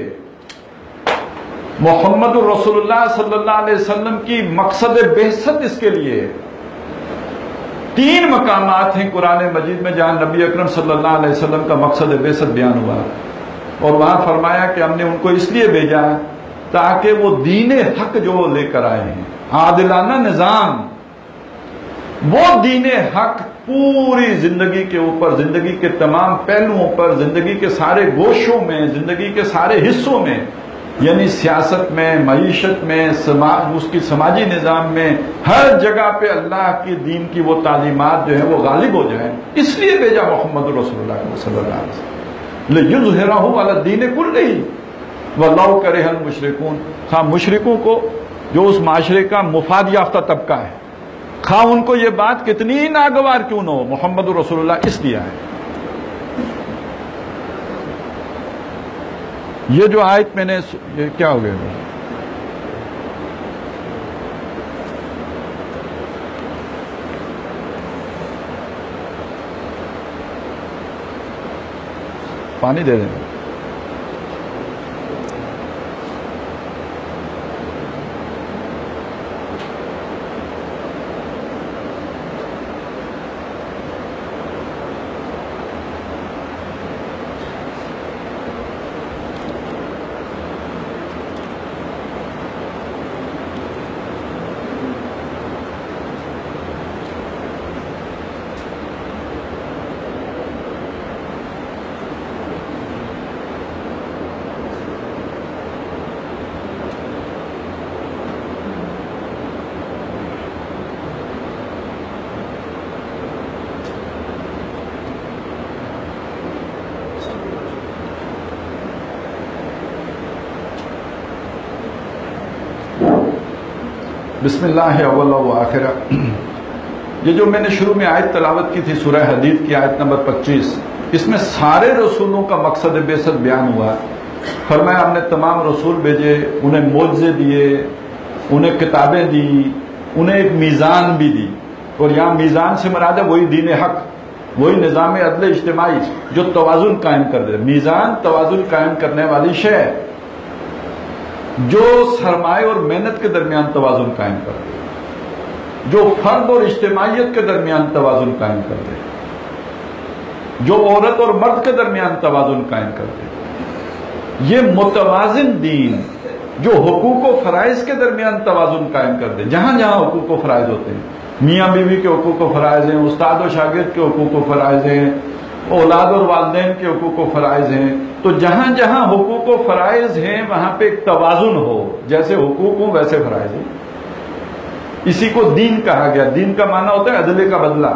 محمد رسول اللہ صلی اللہ علیہ وسلم کی مقصد بعثت اس کے لیے 3 مقامات ہیں قرآن مجید میں جہاں نبی اکرم صلی اللہ علیہ وسلم کا مقصد بعثت بیان ہوا، اور وہاں فرمایا کہ ہم نے ان کو اس لیے بھیجا تاکہ وہ دین حق جو وہ لے کر آئے ہیں، عادلانہ نظام، وہ دین حق پوری زندگی کے اوپر، زندگی کے تمام پہلوؤں پر، زندگی کے سارے گوشوں میں، زندگی کے سارے حصوں میں، یعنی سیاست میں، معیشت میں، اس کی سماجی نظام میں، ہر جگہ پہ اللہ کی دین کی وہ تعلیمات جو ہیں وہ غالب ہو جائیں. اس لیے بھیجا محمد رسول اللہ صلی اللہ علیہ وسلم لِيُظْهِرَهُ عَلَى الدِّينِ كُلِّهِ وَاللَّهُ كَرِهَ الْمُشْرِكُونَ. خواہ مشرکوں کو جو اس معاشرے کا مفاد یافتہ طبقہ ہے، خواہ ان کو یہ بات کتنی ناگوار کیوں نہ ہو، محمد رسول اللہ اس لیے آئے. یہ جو آیت میں نے کیا ہو گیا، پانی دے دیں. بسم اللہ اول و آخرہ. یہ جو میں نے شروع میں آیت تلاوت کی تھی سورہ حدید کی آیت نمبر 25، اس میں سارے رسولوں کا مقصد بعثت بیان ہوا. فرمایا ہم نے تمام رسول بھیجے، انہیں معجزے دیے، انہیں کتابیں دی، انہیں ایک میزان بھی دی. اور یہاں میزان سے مراد ہے وہی دین حق، وہی نظام عدل اجتماعی جو توازن قائم کر دے. میزان توازن قائم کرنے والی شے ہے جو سرمایہ اور محنت کے درمیان توازن قائم کر دے، جو فرد اور اجتماعیت کے درمیان توازن قائم کر دے، جو عورت اور مرد کے درمیان توازن قائم کر دے. یہ متوازن دین جو حقوق و فرائض کے درمیان توازن قائم کر دے. جہاں جہاں حقوق و فرائض ہوتے ہیں، میاں بیوی کے حقوق و فرائض ہیں، استاد و شاگرد کے حقوق و فرائض ہیں، اولاد اور والدین کے حقوق و فرائض ہیں، تو جہاں جہاں حقوق و فرائض ہیں وہاں پہ ایک توازن ہو. جیسے حقوق ہوں ویسے فرائض ہیں. اسی کو دین کہا گیا. دین کا معنی ہوتا ہے عدل کا بدلہ،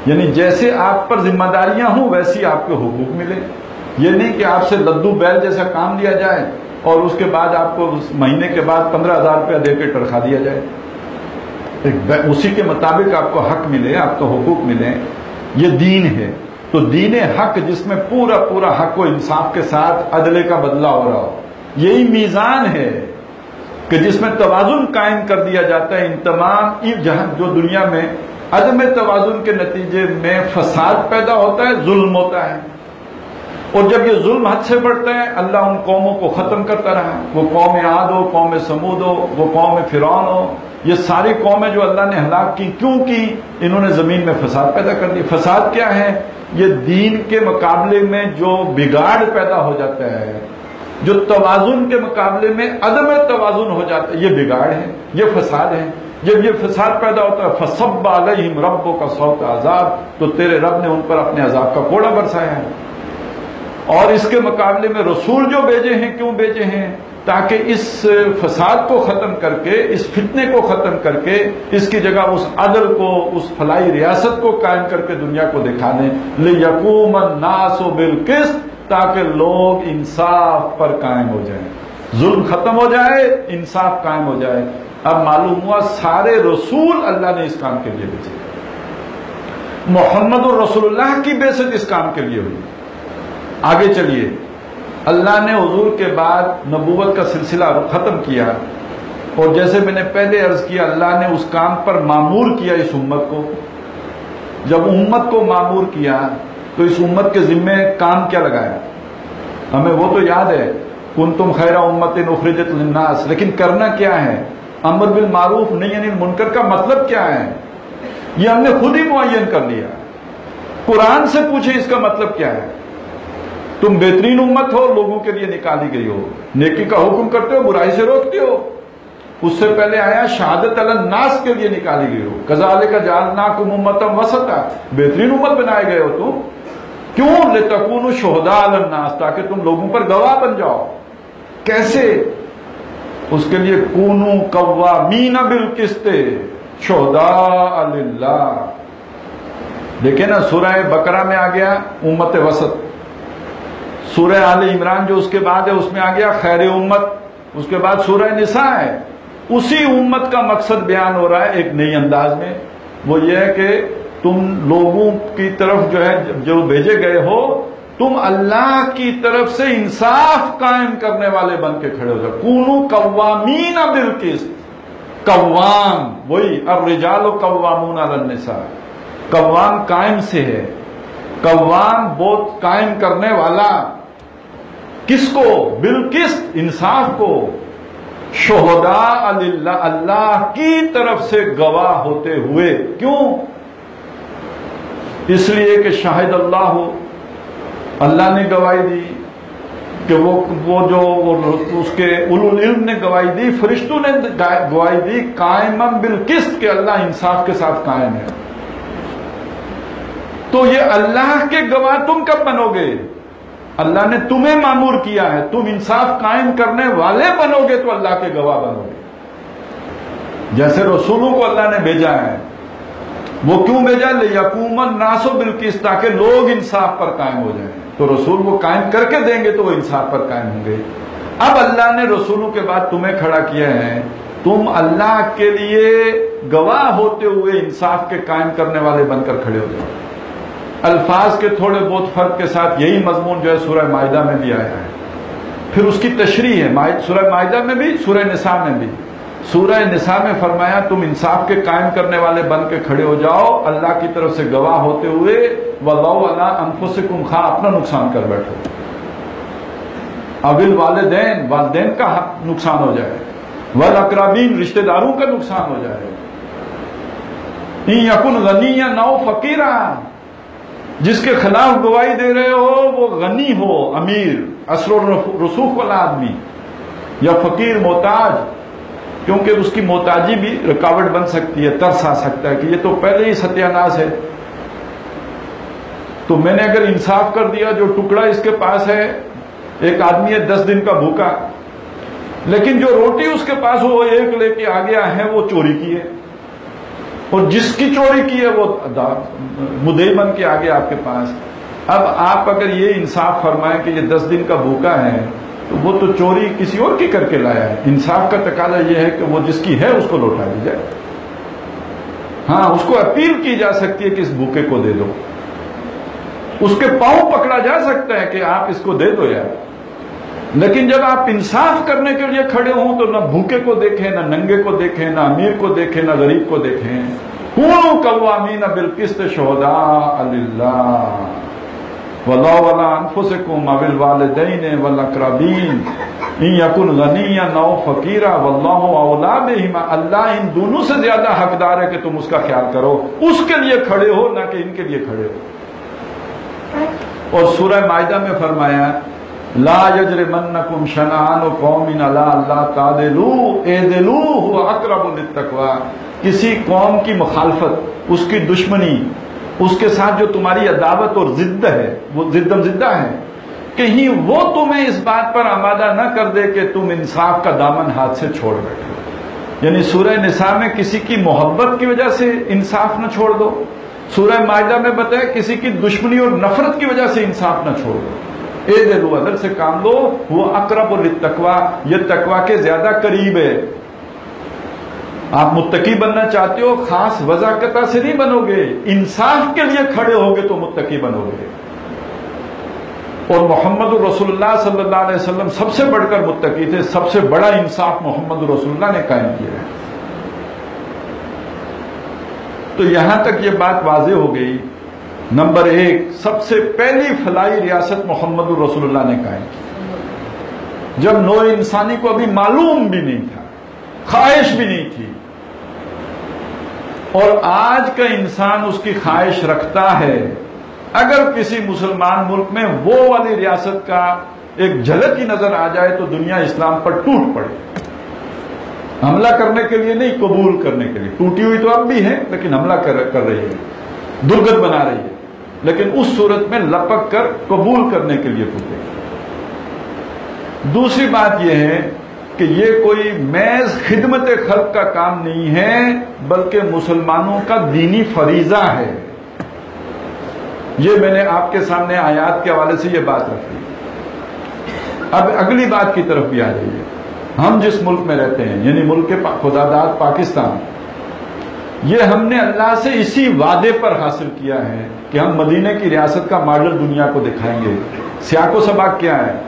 یعنی جیسے آپ پر ذمہ داریاں ہوں ویسی آپ کے حقوق ملے. یہ نہیں کہ آپ سے لدو بیل جیسا کام لیا جائے اور اس کے بعد آپ کو مہینے کے بعد 15,000 روپیہ دے کے تنخواہ دیا جائے. اسی کے مطابق آپ کو حق ملے، آپ کو حقوق ملے. یہ دین ہے. تو دین حق جس میں پورا پورا حق و انصاف کے ساتھ عدل کا بدلہ ہو رہا ہو، یہی میزان ہے کہ جس میں توازن قائم کر دیا جاتا ہے. ان تمام جہاں جو دنیا میں عدم توازن کے نتیجے میں فساد پیدا ہوتا ہے، ظلم ہوتا ہے، اور جب یہ ظلم حد سے بڑھتا ہے اللہ ان قوموں کو ختم کرتا رہا. وہ قوم عاد ہو، قوم سمود ہو، وہ قوم فرعون ہو، یہ ساری قومیں جو اللہ نے ہلاک کی، کیوں کی؟ انہوں نے زمین میں فساد پیدا کر دی. فساد کیا ہے؟ یہ دین کے مقابلے میں جو بگاڑ پیدا ہو جاتا ہے، جو توازن کے مقابلے میں عدم توازن ہو جاتا ہے، یہ بگاڑ ہے، یہ فساد ہے. جب یہ فساد پیدا ہوتا ہے فصب علیہم ربک صوت عذاب، تو تیرے رب نے ان پر اپنے عذاب کا کوڑا برسایا ہے. اور اس کے مقابلے میں رسول جو بھیجے ہیں، کیوں بھیجے ہیں؟ تاکہ اس فساد کو ختم کر کے، اس فتنے کو ختم کر کے، اس کی جگہ اس عدل کو، اس فلاحی ریاست کو قائم کر کے دنیا کو دکھا دیں. لِيَقُومَ النَّاسُ بِالْقِسْطِ، تاکہ لوگ انصاف پر قائم ہو جائیں، ظلم ختم ہو جائے، انصاف قائم ہو جائے. اب معلوم ہوا سارے رسول اللہ نے اس کام کے لیے بھیجے. محمد الرسول اللہ کی بعثت اس کام کے لیے ہوئی. آگے چلیے، اللہ نے حضور کے بعد نبوت کا سلسلہ ختم کیا، اور جیسے میں نے پہلے عرض کیا اللہ نے اس کام پر معمور کیا اس امت کو. جب امت کو معمور کیا تو اس امت کے ذمے کام کیا لگایا؟ ہمیں وہ تو یاد ہے، کنتم خیر امت اخرجت للناس، لیکن کرنا کیا ہے؟ امر بالمعروف نہی عن المنکر کا مطلب کیا ہے؟ یہ ہم نے خود ہی معین کر لیا. قرآن سے پوچھے اس کا مطلب کیا ہے؟ تم بہترین امت ہو، لوگوں کے لیے نکالی گئی ہو، نیکی کا حکم کرتے ہو، برائی سے روکتے ہو. اس سے پہلے آیا شہادت علی الناس کے لیے نکالی گئی ہو. کذالک جعلناکم امۃ وسطا، بہترین امت بنائے گئے ہو تم. کیوں؟ لتکونوا شہداء علی الناس، تاکہ تم لوگوں پر گواہ بن جاؤ. کیسے؟ اس کے لیے کونوا قوامین بالقسط شہداء للہ. دیکھیں نا، سورہ بقرہ میں آ گیا امت وسط، سورہ آل عمران جو اس کے بعد ہے اس میں آ گیا خیر امت، اس کے بعد سورہ نساء ہے. اسی امت کا مقصد بیان ہو رہا ہے ایک نئی انداز میں. وہ یہ ہے کہ تم لوگوں کی طرف جو ہے جو بھیجے گئے ہو، تم اللہ کی طرف سے انصاف قائم کرنے والے بن کے کھڑے ہو جاؤ. کونوا قوامین بالقسط، قوام وہی الرجال قوامون علی النساء. قوام قائم سے ہے، قوام بہت قائم کرنے والا. کس کو؟ بالقسط، انصاف کو. شہداء للہ، اللہ کی طرف سے گواہ ہوتے ہوئے. کیوں؟ اس لیے کہ شاہد اللہ ہو، اللہ نے گواہی دی کہ وہ جو اس کے اولو العلم نے گواہی دی، فرشتوں نے گواہی دی قائما بالقسط، کہ اللہ انصاف کے ساتھ قائم ہے. تو یہ اللہ کے گواہ تم کب بنو گے؟ اللہ نے تمہیں معمور کیا ہے، تم انصاف قائم کرنے والے بنو گے تو اللہ کے گواہ بنو گے. جیسے رسولوں کو اللہ نے بھیجا ہے، وہ کیوں بھیجا؟ لِيَقُومَ النَّاسُ بِالْقِسْطِ، تاکہ لوگ انصاف پر قائم ہو جائیں. تو رسول وہ قائم کر کے دیں گے تو وہ انصاف پر قائم ہوں گے. اب اللہ نے رسولوں کے بعد تمہیں کھڑا کیا ہے تم اللہ کے لیے گواہ ہوتے ہوئے انصاف کے قائم کرنے والے بن کر کھڑے ہو جاؤ. الفاظ کے تھوڑے بہت فرق کے ساتھ یہی مضمون جو ہے سورہ مائدہ میں بھی آیا ہے. پھر اس کی تشریح ہے سورہ مائدہ میں بھی، سورہ نساء میں بھی. سورہ نساء میں فرمایا تم انصاف کے قائم کرنے والے بن کے کھڑے ہو جاؤ اللہ کی طرف سے گواہ ہوتے ہوئے. وَلَوْ عَلَىٰ أَنفُسِكُمْ خواہ اپنا نقصان کر بیٹھو، اول والدین کا نقصان ہو جائے، والاقربین رشتہ داروں کا نقصان ہو جائے. إِن يَكُنْ غَنِيًّا أَوْ فَقِيرًا، جس کے خلاف گواہی دے رہے ہو وہ غنی ہو، امیر عسر و رسوخ والا آدمی، یا فقیر محتاج، کیونکہ اس کی محتاجی بھی رکاوٹ بن سکتی ہے، ترس آ سکتا ہے کہ یہ تو پہلے ہی ستیہ ناش ہے. تو میں نے اگر انصاف کر دیا جو ٹکڑا اس کے پاس ہے، ایک آدمی ہے 10 دن کا بھوکا، لیکن جو روٹی اس کے پاس وہ ایک لے کے آ گیا ہے وہ چوری کی ہے، اور جس کی چوری کی ہے وہ مدعی بن کے آگے آپ کے پاس. اب آپ اگر یہ انصاف فرمائیں کہ یہ 10 دن کا بھوکا ہے تو وہ تو چوری کسی اور کی کر کے لایا ہے. انصاف کا تقاضا یہ ہے کہ وہ جس کی ہے اس کو لوٹا دی جائے. ہاں اس کو اپیل کی جا سکتی ہے کہ اس بھوکے کو دے دو، اس کے پاؤں پکڑا جا سکتا ہے کہ آپ اس کو دے دو یار. لیکن جب آپ انصاف کرنے کے لیے کھڑے ہوں تو نہ بھوکے کو دیکھیں، نہ ننگے کو دیکھیں، نہ امیر کو دیکھیں، نہ غریب کو دیکھیں. کونوا قوامین بالقسط شہداء للہ وَلَوْ عَلَىٰ أَنفُسِكُمْ أَوِ الْوَالِدَيْنِ وَالْأَقْرَبِينَ إِن يَكُنْ غَنِيًّا أَوْ فَقِيرًا وَاللَّهُ أَوْلَىٰ بِهِمَا، اللہ ان دونوں سے زیادہ حقدار ہے کہ تم اس کا خیال کرو، اس کے لیے کھڑے ہو نہ کہ ان کے لیے کھڑے ہو. اور سورہ مائدہ میں فرمایا لا یجرمنکم شنآن قوم علی الا تعدلوا اعدلوا هو اقرب للتقوی. کسی قوم کی مخالفت، اس کی دشمنی، اس کے ساتھ جو تمہاری عداوت اور ضد ہے، وہ ضدم زدہ ہے، کہیں وہ تمہیں اس بات پر آمادہ نہ کر دے کہ تم انصاف کا دامن ہاتھ سے چھوڑ بیٹھو. یعنی سورہ نساء میں کسی کی محبت کی وجہ سے انصاف نہ چھوڑ دو، سورہ مائدہ میں بتایا کسی کی دشمنی اور نفرت کی وجہ سے انصاف نہ چھوڑ دو. اعدلوا، عدل سے کام لو، وہ اقرب للتقوی، یہ تقوی کے زیادہ قریب ہے. آپ متقی بننا چاہتے ہو خاص وضاقتہ سے نہیں بنو گے، انصاف کے لیے کھڑے ہوگے تو متقی بنو گے. اور محمد رسول اللہ صلی اللہ علیہ وسلم سب سے بڑھ کر متقی تھے، سب سے بڑا انصاف محمد رسول اللہ نے قائم کیا ہے. تو یہاں تک یہ بات واضح ہو گئی. نمبر 1، سب سے پہلی فلاحی ریاست محمد رسول اللہ نے قائم کی، جب نوع انسانی کو ابھی معلوم بھی نہیں تھا، خواہش بھی نہیں تھی. اور آج کا انسان اس کی خواہش رکھتا ہے. اگر کسی مسلمان ملک میں وہ والی ریاست کا ایک جھلک ہی نظر آ جائے تو دنیا اسلام پر ٹوٹ پڑے. حملہ کرنے کے لیے نہیں، قبول کرنے کے لیے. ٹوٹی ہوئی تو اب بھی ہے لیکن حملہ کر رہی ہے، درگت بنا رہی ہے، لیکن اس صورت میں لپک کر قبول کرنے کے لیے ٹوٹے. دوسری بات یہ ہے کہ یہ کوئی محض خدمت خلق کا کام نہیں ہے، بلکہ مسلمانوں کا دینی فریضہ ہے. یہ میں نے آپ کے سامنے آیات کے حوالے سے یہ بات رکھی. اب اگلی بات کی طرف بھی آ جائیے. ہم جس ملک میں رہتے ہیں، یعنی ملک خداداد پاکستان، یہ ہم نے اللہ سے اسی وعدے پر حاصل کیا ہے کہ ہم مدینہ کی ریاست کا ماڈل دنیا کو دکھائیں گے. سیاق و سباق کیا ہے؟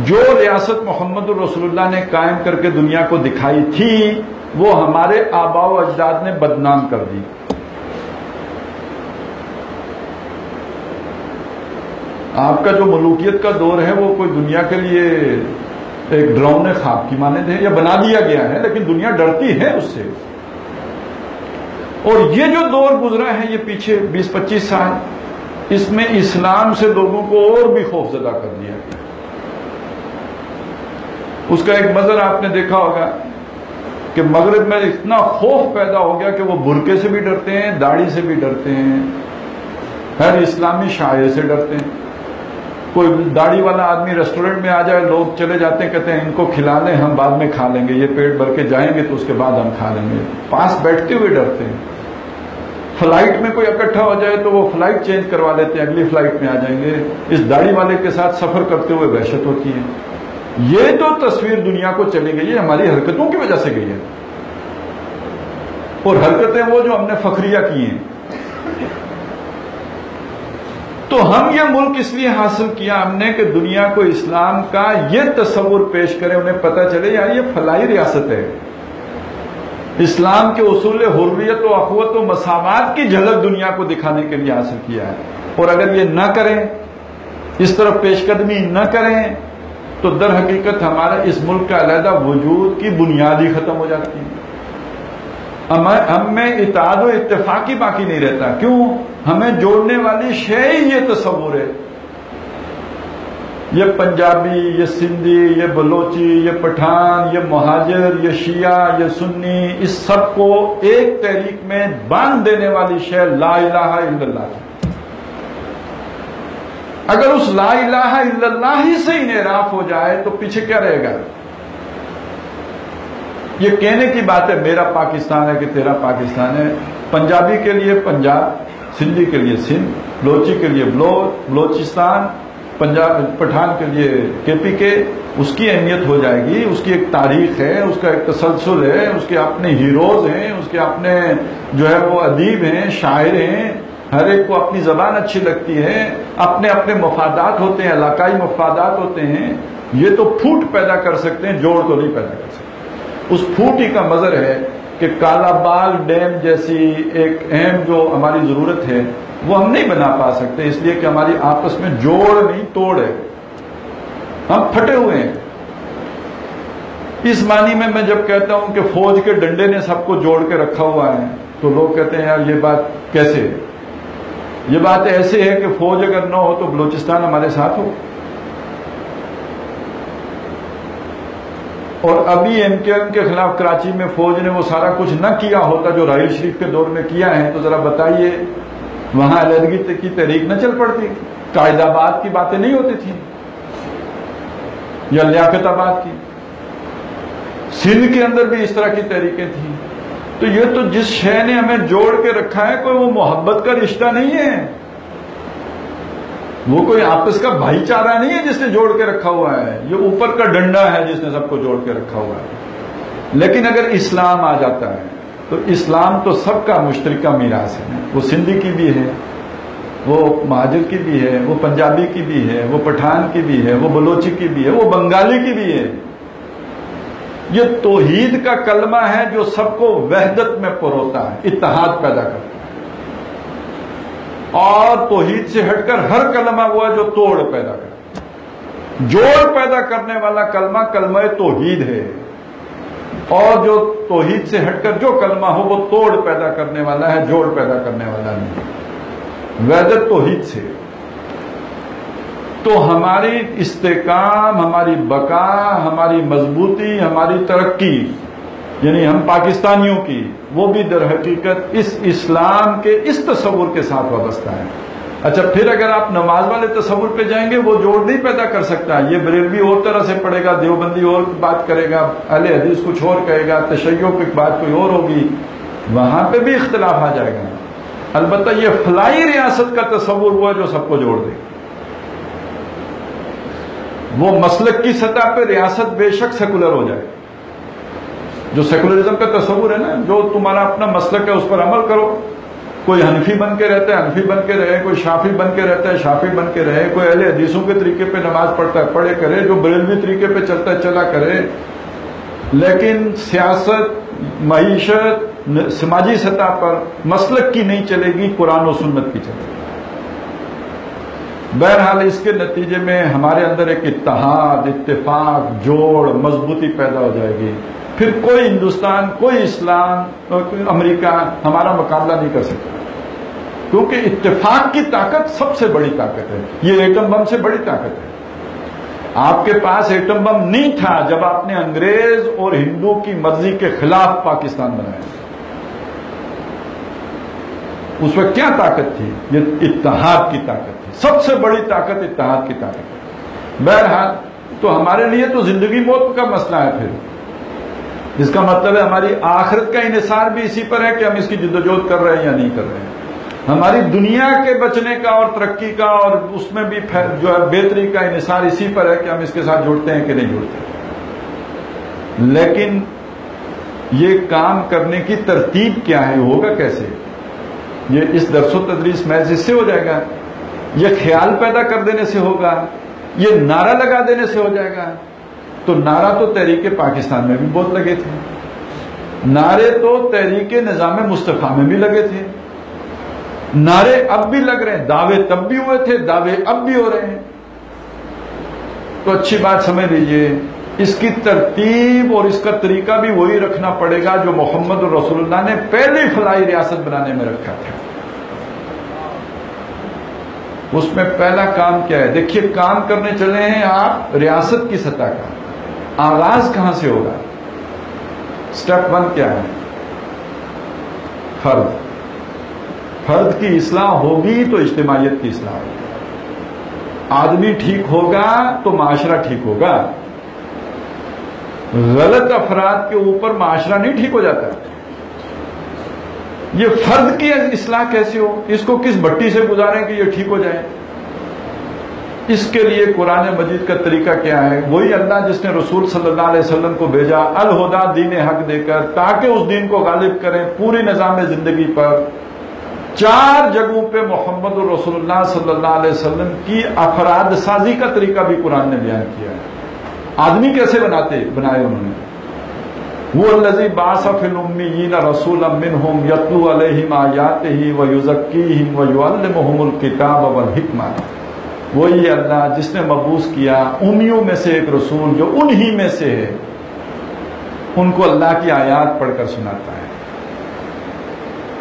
جو ریاست محمد رسول اللہ نے قائم کر کے دنیا کو دکھائی تھی وہ ہمارے آباء و اجداد نے بدنام کر دی. آپ کا جو ملوکیت کا دور ہے وہ کوئی دنیا کے لیے ایک ڈراؤنے خواب کی مانند ہے، یا بنا دیا گیا ہے، لیکن دنیا ڈرتی ہے اس سے. اور یہ جو دور گزرا ہے یہ پیچھے 20-25 سال، اس میں اسلام سے لوگوں کو اور بھی خوف زدہ کر دیا گیا. اس کا ایک منظر آپ نے دیکھا ہوگا کہ مغرب میں اتنا خوف پیدا ہو گیا کہ وہ برقعے سے بھی ڈرتے ہیں، داڑھی سے بھی ڈرتے ہیں، ہر اسلامی شاعر سے ڈرتے ہیں. کوئی داڑھی والا آدمی ریسٹورنٹ میں آ جائے، لوگ چلے جاتے ہیں، کہتے ہیں ان کو کھلا لیں، ہم بعد میں کھا لیں گے، یہ پیٹ بھر کے جائیں گے تو اس کے بعد ہم کھا لیں گے. پاس بیٹھتے ہوئے ڈرتے ہیں. فلائٹ میں کوئی اکٹھا ہو جائے تو وہ فلائٹ چینج کروا لیتے ہیں، اگلی فلائٹ میں آ جائیں گے. اس داڑھی والے کے ساتھ سفر کرتے ہوئے وحشت ہوتی ہے. یہ تو تصویر دنیا کو چلی گئی ہے، ہماری حرکتوں کی وجہ سے گئی ہے، اور حرکتیں وہ جو ہم نے فخریہ کی ہیں۔ تو ہم یہ ملک اس لیے حاصل کیا ہم نے کہ دنیا کو اسلام کا یہ تصور پیش کرے، انہیں پتہ چلے یار یہ فلاحی ریاست ہے، اسلام کے اصول حریت و اخوت و مساوات کی جھلک دنیا کو دکھانے کے لیے حاصل کیا ہے۔ اور اگر یہ نہ کریں، اس طرف پیش قدمی نہ کریں، تو در حقیقت ہمارا اس ملک کا علیحدہ وجود کی بنیاد ہی ختم ہو جاتی ہے۔ ہم میں اتحاد و اتفاق ہی باقی نہیں رہتا۔ کیوں؟ ہمیں جوڑنے والی شے ہی یہ تصور ہے۔ یہ پنجابی، یہ سندھی، یہ بلوچی، یہ پٹھان، یہ مہاجر، یہ شیعہ، یہ سنی، اس سب کو ایک تحریک میں باندھ دینے والی شے لا الہ الا اللہ ہے۔ اگر اس لا الہ الا اللہ ہی سے انحراف ہو جائے تو پیچھے کیا رہے گا؟ یہ کہنے کی بات ہے میرا پاکستان ہے کہ تیرا پاکستان ہے، پنجابی کے لیے پنجاب، سندھی کے لیے سندھ، بلوچی کے لیے بلوچستان، پٹھان کے لیے کے پی کے، اس کی اہمیت ہو جائے گی، اس کی ایک تاریخ ہے، اس کا ایک تسلسل ہے، اس کے اپنے ہیروز ہیں، اس کے اپنے جو ہے وہ ادیب ہیں، شاعر ہیں، ہر ایک کو اپنی زبان اچھی لگتی ہے، اپنے اپنے مفادات ہوتے ہیں، علاقائی مفادات ہوتے ہیں۔ یہ تو پھوٹ پیدا کر سکتے ہیں، جوڑ تو نہیں پیدا کر سکتے۔ اس پھوٹ ہی کا مظہر ہے کہ کالا بال ڈیم جیسی ایک اہم جو ہماری ضرورت ہے وہ ہم نہیں بنا پا سکتے، اس لیے کہ ہماری آپس میں جوڑ نہیں توڑ ہے، ہم پھٹے ہوئے ہیں۔ اس معنی میں جب کہتا ہوں کہ فوج کے ڈنڈے نے سب کو جوڑ کے رکھا ہوا ہے تو لوگ کہتے ہیں یار یہ بات کیسے؟ یہ بات ایسے ہے کہ فوج اگر نہ ہو تو بلوچستان ہمارے ساتھ ہو، اور ابھی ایم کیو ایم کے خلاف کراچی میں فوج نے وہ سارا کچھ نہ کیا ہوتا جو راحیل شریف کے دور میں کیا ہے، تو ذرا بتائیے وہاں علیحدگی کی تحریک نہ چل پڑتی، قائد آباد کی باتیں نہیں ہوتی تھیں یا لیاقت آباد کی، سندھ کے اندر بھی اس طرح کی تحریکیں تھیں۔ تو یہ تو جس شے نے ہمیں جوڑ کے رکھا ہے کوئی وہ محبت کا رشتہ نہیں ہے، وہ کوئی آپس کا بھائی چارہ نہیں ہے جس نے جوڑ کے رکھا ہوا ہے، یہ اوپر کا ڈنڈا ہے جس نے سب کو جوڑ کے رکھا ہوا ہے۔ لیکن اگر اسلام آ جاتا ہے تو اسلام تو سب کا مشترکہ میراث ہے، وہ سندھی کی بھی ہے، وہ مہاجر کی بھی ہے، وہ پنجابی کی بھی ہے، وہ پٹھان کی بھی ہے، وہ بلوچی کی بھی ہے، وہ بنگالی کی بھی ہے۔ یہ توحید کا کلمہ ہے جو سب کو وحدت میں پروتا ہے، اتحاد پیدا کرتا ہے، اور توحید سے ہٹ کر ہر کلمہ وہ ہے جو توڑ پیدا کرتا ہے۔ جوڑ پیدا کرنے والا کلمہ کلمہ توحید ہے، اور جو توحید سے ہٹ کر جو کلمہ ہو وہ توڑ پیدا کرنے والا ہے، جوڑ پیدا کرنے والا نہیں۔ وحدت توحید سے تو ہماری استحکام، ہماری بقا، ہماری مضبوطی، ہماری ترقی، یعنی ہم پاکستانیوں کی، وہ بھی در حقیقت اس اسلام کے اس تصور کے ساتھ وابستہ ہے۔ اچھا پھر اگر آپ نماز والے تصور پہ جائیں گے وہ جوڑ نہیں پیدا کر سکتا، یہ بریلوی اور طرح سے پڑھے گا، دیوبندی اور بات کرے گا، اہل حدیث کچھ اور کہے گا، تشیع کی بات کوئی اور ہوگی، وہاں پہ بھی اختلاف آ جائے گا۔ البتہ یہ فلاحی ریاست کا تصور ہوا جو سب کو جوڑ دے، وہ مسلک کی سطح پہ ریاست بے شک سیکولر ہو جائے، جو سیکولرزم کا تصور ہے نا، جو تمہارا اپنا مسلک ہے اس پر عمل کرو، کوئی حنفی بن کے رہتا ہے حنفی بن کے رہے، کوئی شافعی بن کے رہتا ہے شافعی بن کے رہے، کوئی اہل حدیثوں کے طریقے پہ نماز پڑھتا ہے پڑھے کرے، جو بریلوی طریقے پہ چلتا ہے چلا کرے، لیکن سیاست، معیشت، سماجی سطح پر مسلک کی نہیں چلے گی، قرآن و سنت کی چلے گی۔ بہرحال اس کے نتیجے میں ہمارے اندر ایک اتحاد، اتفاق، جوڑ، مضبوطی پیدا ہو جائے گی، پھر کوئی ہندوستان، کوئی اسلام، کوئی امریکہ ہمارا مقابلہ نہیں کر سکتا، کیونکہ اتفاق کی طاقت سب سے بڑی طاقت ہے، یہ ایٹم بم سے بڑی طاقت ہے۔ آپ کے پاس ایٹم بم نہیں تھا جب آپ نے انگریز اور ہندو کی مرضی کے خلاف پاکستان بنایا، اس وقت کیا طاقت تھی؟ یہ اتحاد کی طاقت تھی، سب سے بڑی طاقت اتحاد کی طاقت ہے۔ بہرحال تو ہمارے لیے تو زندگی موت کا مسئلہ ہے، پھر اس کا مطلب ہے ہماری آخرت کا انحصار بھی اسی پر ہے کہ ہم اس کی جدوجہد کر رہے ہیں یا نہیں کر رہے ہیں۔ ہماری دنیا کے بچنے کا اور ترقی کا اور اس میں بھی جو ہے بہتری کا انحصار اسی پر ہے کہ ہم اس کے ساتھ جڑتے ہیں کہ نہیں جڑتے. لیکن یہ کام کرنے کی ترتیب کیا ہے, ہوگا کیسے؟ یہ اس درس و تدریس محض اس سے ہو جائے گا, یہ خیال پیدا کر دینے سے ہوگا, یہ نعرہ لگا دینے سے ہو جائے گا؟ تو نعرہ تو تحریک پاکستان میں بھی بہت لگے تھے, نعرے تو تحریک نظام مصطفیٰ میں بھی لگے تھے, نعرے اب بھی لگ رہے ہیں, دعوے تب بھی ہوئے تھے, دعوے اب بھی ہو رہے ہیں. تو اچھی بات سمجھ لیجئے, اس کی ترتیب اور اس کا طریقہ بھی وہی رکھنا پڑے گا جو محمد رسول اللہ نے پہلی فلاحی ریاست بنانے میں رکھا تھا. اس میں پہلا کام کیا ہے؟ دیکھیے, کام کرنے چلے ہیں آپ ریاست کی سطح کا, آغاز کہاں سے ہوگا؟ سٹیپ 1 کیا ہے؟ فرد. فرد کی اصلاح ہوگی تو اجتماعیت کی اصلاح ہوگی. آدمی ٹھیک ہوگا تو معاشرہ ٹھیک ہوگا. غلط افراد کے اوپر معاشرہ نہیں ٹھیک ہو جاتا. یہ فرد کی اصلاح کیسے ہو؟ اس کو کس بٹی سے گزاریں کہ یہ ٹھیک ہو جائے؟ اس کے لیے قرآن مجید کا طریقہ کیا ہے؟ وہی اللہ جس نے رسول صلی اللہ علیہ وسلم کو بھیجا الہدا دین حق دے کر, تاکہ اس دین کو غالب کریں پوری نظام زندگی پر. 4 جگہوں پہ محمد رسول اللہ صلی اللہ علیہ وسلم کی افراد سازی کا طریقہ بھی قرآن نے بیان کیا ہے. آدمی کیسے بنائے انہوں نے؟ وہ الذی بعث فی الامیین رسولا منہم یتلو علیہم آیاتہ ویزکیہم ویعلمہم الکتاب والحکمہ. وہی اللہ جس نے مبعوث کیا امیوں میں سے ایک رسول جو انہی میں سے ہے, ان کو اللہ کی آیات پڑھ کر سناتا ہے,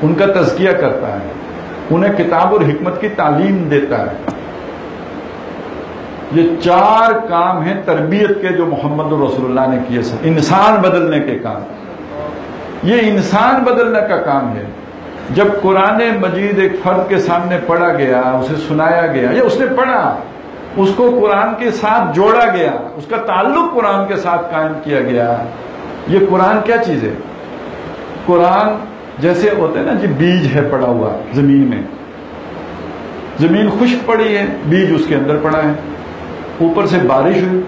ان کا تزکیہ کرتا ہے, انہیں کتاب اور حکمت کی تعلیم دیتا ہے. یہ 4 کام ہیں تربیت کے جو محمد رسول اللہ نے کیے. انسان بدلنے کے کام, یہ انسان بدلنے کا کام ہے. جب قرآن مجید ایک فرد کے سامنے پڑھا گیا, اسے سنایا گیا, یا اس نے پڑھا, اس کو قرآن کے ساتھ جوڑا گیا, اس کا تعلق قرآن کے ساتھ قائم کیا گیا. یہ قرآن کیا چیز ہے؟ قرآن جیسے ہوتا ہے نا جی, بیج ہے پڑا ہوا زمین میں, زمین خشک پڑی ہے, بیج اس کے اندر پڑا ہے, اوپر سے بارش ہوئی,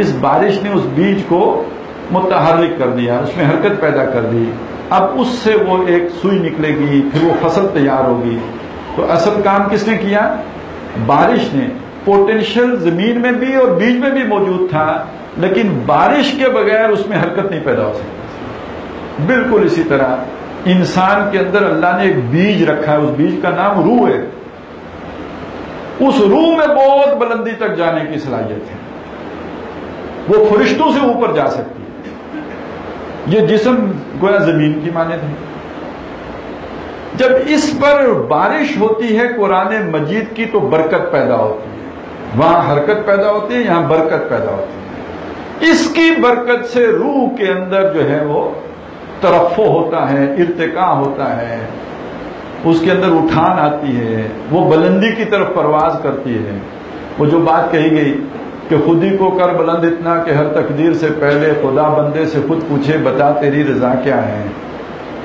اس بارش نے اس بیج کو متحرک کر دیا, اس میں حرکت پیدا کر دی. اب اس سے وہ ایک سوئی نکلے گی, پھر وہ فصل تیار ہوگی. تو اصل کام کس نے کیا؟ بارش نے. پوٹینشیل زمین میں بھی اور بیج میں بھی موجود تھا, لیکن بارش کے بغیر اس میں حرکت نہیں پیدا ہو سکتی. بالکل اسی طرح انسان کے اندر اللہ نے ایک بیج رکھا ہے, اس بیج کا نام روح ہے. اس روح میں بہت بلندی تک جانے کی صلاحیت ہے, وہ فرشتوں سے اوپر جا سکتی ہے. یہ جسم گویا زمین کی مانند ہے. جب اس پر بارش ہوتی ہے قرآن مجید کی تو برکت پیدا ہوتی ہے, وہاں حرکت پیدا ہوتی ہے, یہاں برکت پیدا ہوتی ہے. اس کی برکت سے روح کے اندر جو ہے وہ ترفع ہوتا ہے, ارتقاء ہوتا ہے, اس کے اندر اٹھان آتی ہے, وہ بلندی کی طرف پرواز کرتی ہے. وہ جو بات کہی گئی کہ خود ہی کو کر بلند اتنا کہ ہر تقدیر سے پہلے خدا بندے سے خود پوچھے بتا تیری رضا کیا ہے.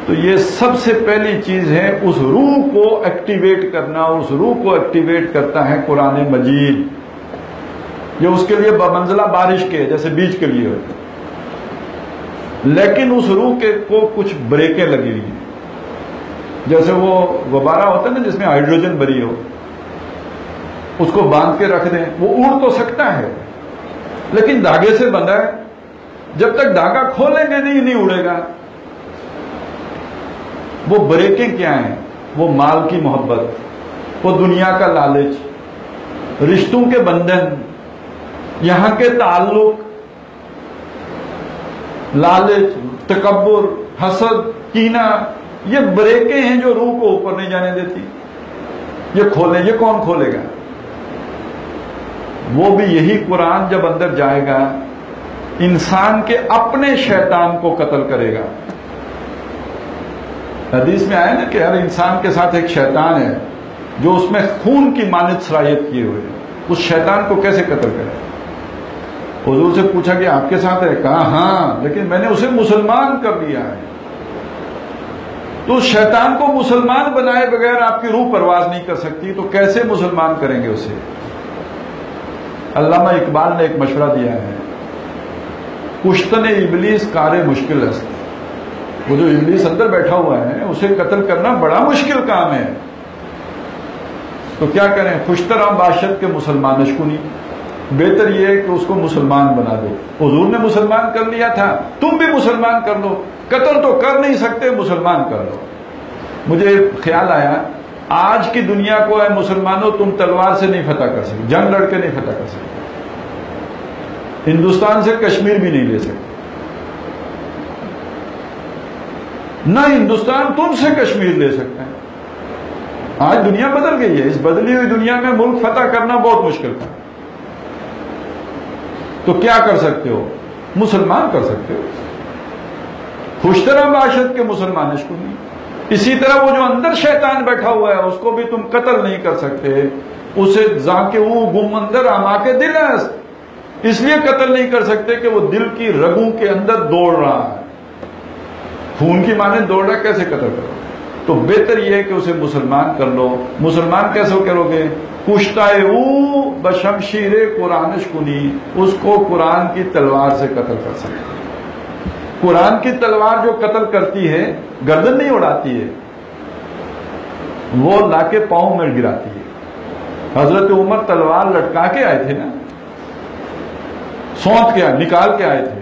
تو یہ سب سے پہلی چیز ہے, اس روح کو ایکٹیویٹ کرنا. اس روح کو ایکٹیویٹ کرتا ہے قرآن مجید. یہ اس کے لیے بمنزلہ بارش کے جیسے بیج کے لیے ہوتا ہے, لیکن اس روح کے کو کچھ بریکیں لگی ہوئی ہیں. جیسے وہ غبارہ ہوتا ہے نا جس میں ہائیڈروجن بری ہو, اس کو باندھ کے رکھ دیں, وہ اڑ تو سکتا ہے لیکن دھاگے سے بندھا ہے. جب تک دھاگا کھولیں گے نہیں اڑے گا. وہ بریکیں کیا ہیں؟ وہ مال کی محبت, وہ دنیا کا لالچ, رشتوں کے بندھن, یہاں کے تعلق, لالچ, تکبر, حسد, کینہ, یہ بریکیں ہیں جو روح کو اوپر نہیں جانے دیتی. یہ کھولیں, یہ کون کھولے گا؟ وہ بھی یہی قرآن جب اندر جائے گا انسان کے اپنے شیطان کو قتل کرے گا. حدیث میں آیا نا کہ ہر انسان کے ساتھ ایک شیطان ہے جو اس میں خون کی مانند صلاحیت کیے ہوئے ہے. اس شیطان کو کیسے قتل کرے؟ حضور سے پوچھا کہ آپ کے ساتھ ہے, کہا ہاں, لیکن میں نے اسے مسلمان کر دیا ہے. تو شیطان کو مسلمان بنائے بغیر آپ کی روح پرواز نہیں کر سکتی، تو کیسے مسلمان کریں گے اسے؟ علامہ اقبال نے ایک مشورہ دیا ہے، کشتن ابلیس کار مشکل است، وہ جو ابلیس اندر بیٹھا ہوا ہے اسے قتل کرنا بڑا مشکل کام ہے، تو کیا کریں؟ خوشترام باشد کے مسلمانش کنی، بہتر یہ ہے کہ اس کو مسلمان بنا دو۔ حضور نے مسلمان کر لیا تھا، تم بھی مسلمان کر لو، قتل تو کر نہیں سکتے، مسلمان کر لو۔ مجھے خیال آیا، آج کی دنیا کو اے مسلمانوں تم تلوار سے نہیں فتح کر سکتے، جنگ لڑ کے نہیں فتح کر سکتے، ہندوستان سے کشمیر بھی نہیں لے سکتے، نہ ہندوستان تم سے کشمیر لے سکتے ہیں۔ آج دنیا بدل گئی ہے، اس بدلی ہوئی دنیا میں ملک فتح کرنا بہت مشکل تھا، تو کیا کر سکتے ہو؟ مسلمان کر سکتے ہو، خوشترام باشد کے مسلمانش کو نہیں۔ اسی طرح وہ جو اندر شیطان بیٹھا ہوا ہے اس کو بھی تم قتل نہیں کر سکتے، اسے ذاکے او گم اندر آما کے دل است، اس لیے قتل نہیں کر سکتے کہ وہ دل کی رگوں کے اندر دوڑ رہا ہے، خون کی مانند دوڑ رہا، کیسے قتل کرو؟ تو بہتر یہ ہے کہ اسے مسلمان کر لو۔ مسلمان کیسے کرو گے؟ کشتائے او بشمشیر قرآنش کنی، اس کو قرآن کی تلوار سے قتل کر سکتے۔ قرآن کی تلوار جو قتل کرتی ہے گردن نہیں اڑاتی ہے، وہ لا کے پاؤں میں گراتی ہے۔ حضرت عمر تلوار لٹکا کے آئے تھے نا، سونت کے نکال کے آئے تھے،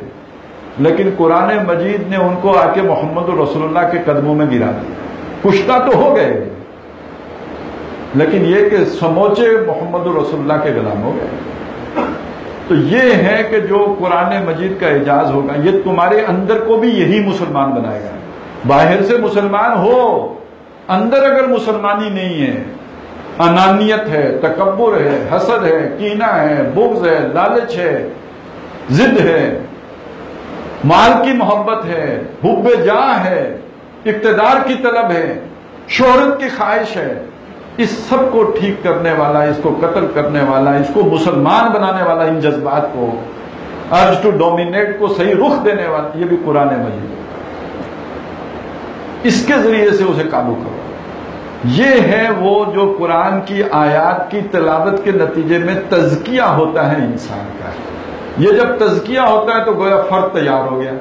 لیکن قرآن مجید نے ان کو آ کے محمد رسول اللہ کے قدموں میں گرا دیا۔ کشتہ تو ہو گئے، لیکن یہ کہ سموچے محمد رسول اللہ کے غلام ہو گئے۔ تو یہ ہے کہ جو قرآن مجید کا اعجاز ہوگا یہ تمہارے اندر کو بھی یہی مسلمان بنائے گا۔ باہر سے مسلمان ہو، اندر اگر مسلمانی نہیں ہے، انانیت ہے، تکبر ہے، حسد ہے، کینہ ہے، بغض ہے، لالچ ہے، ضد ہے، مال کی محبت ہے، حب جاہ ہے، اقتدار کی طلب ہے، شہرت کی خواہش ہے، اس سب کو ٹھیک کرنے والا، اس کو قتل کرنے والا، اس کو مسلمان بنانے والا، ان جذبات کو ارج ٹو ڈومینیٹ کو صحیح رخ دینے والا، یہ بھی قرآن مجید ہے۔ اس کے ذریعے سے اسے قابو کرو۔ یہ ہے وہ جو قرآن کی آیات کی تلاوت کے نتیجے میں تزکیہ ہوتا ہے انسان کا۔ یہ جب تزکیہ ہوتا ہے تو گویا فرد تیار ہو گیا۔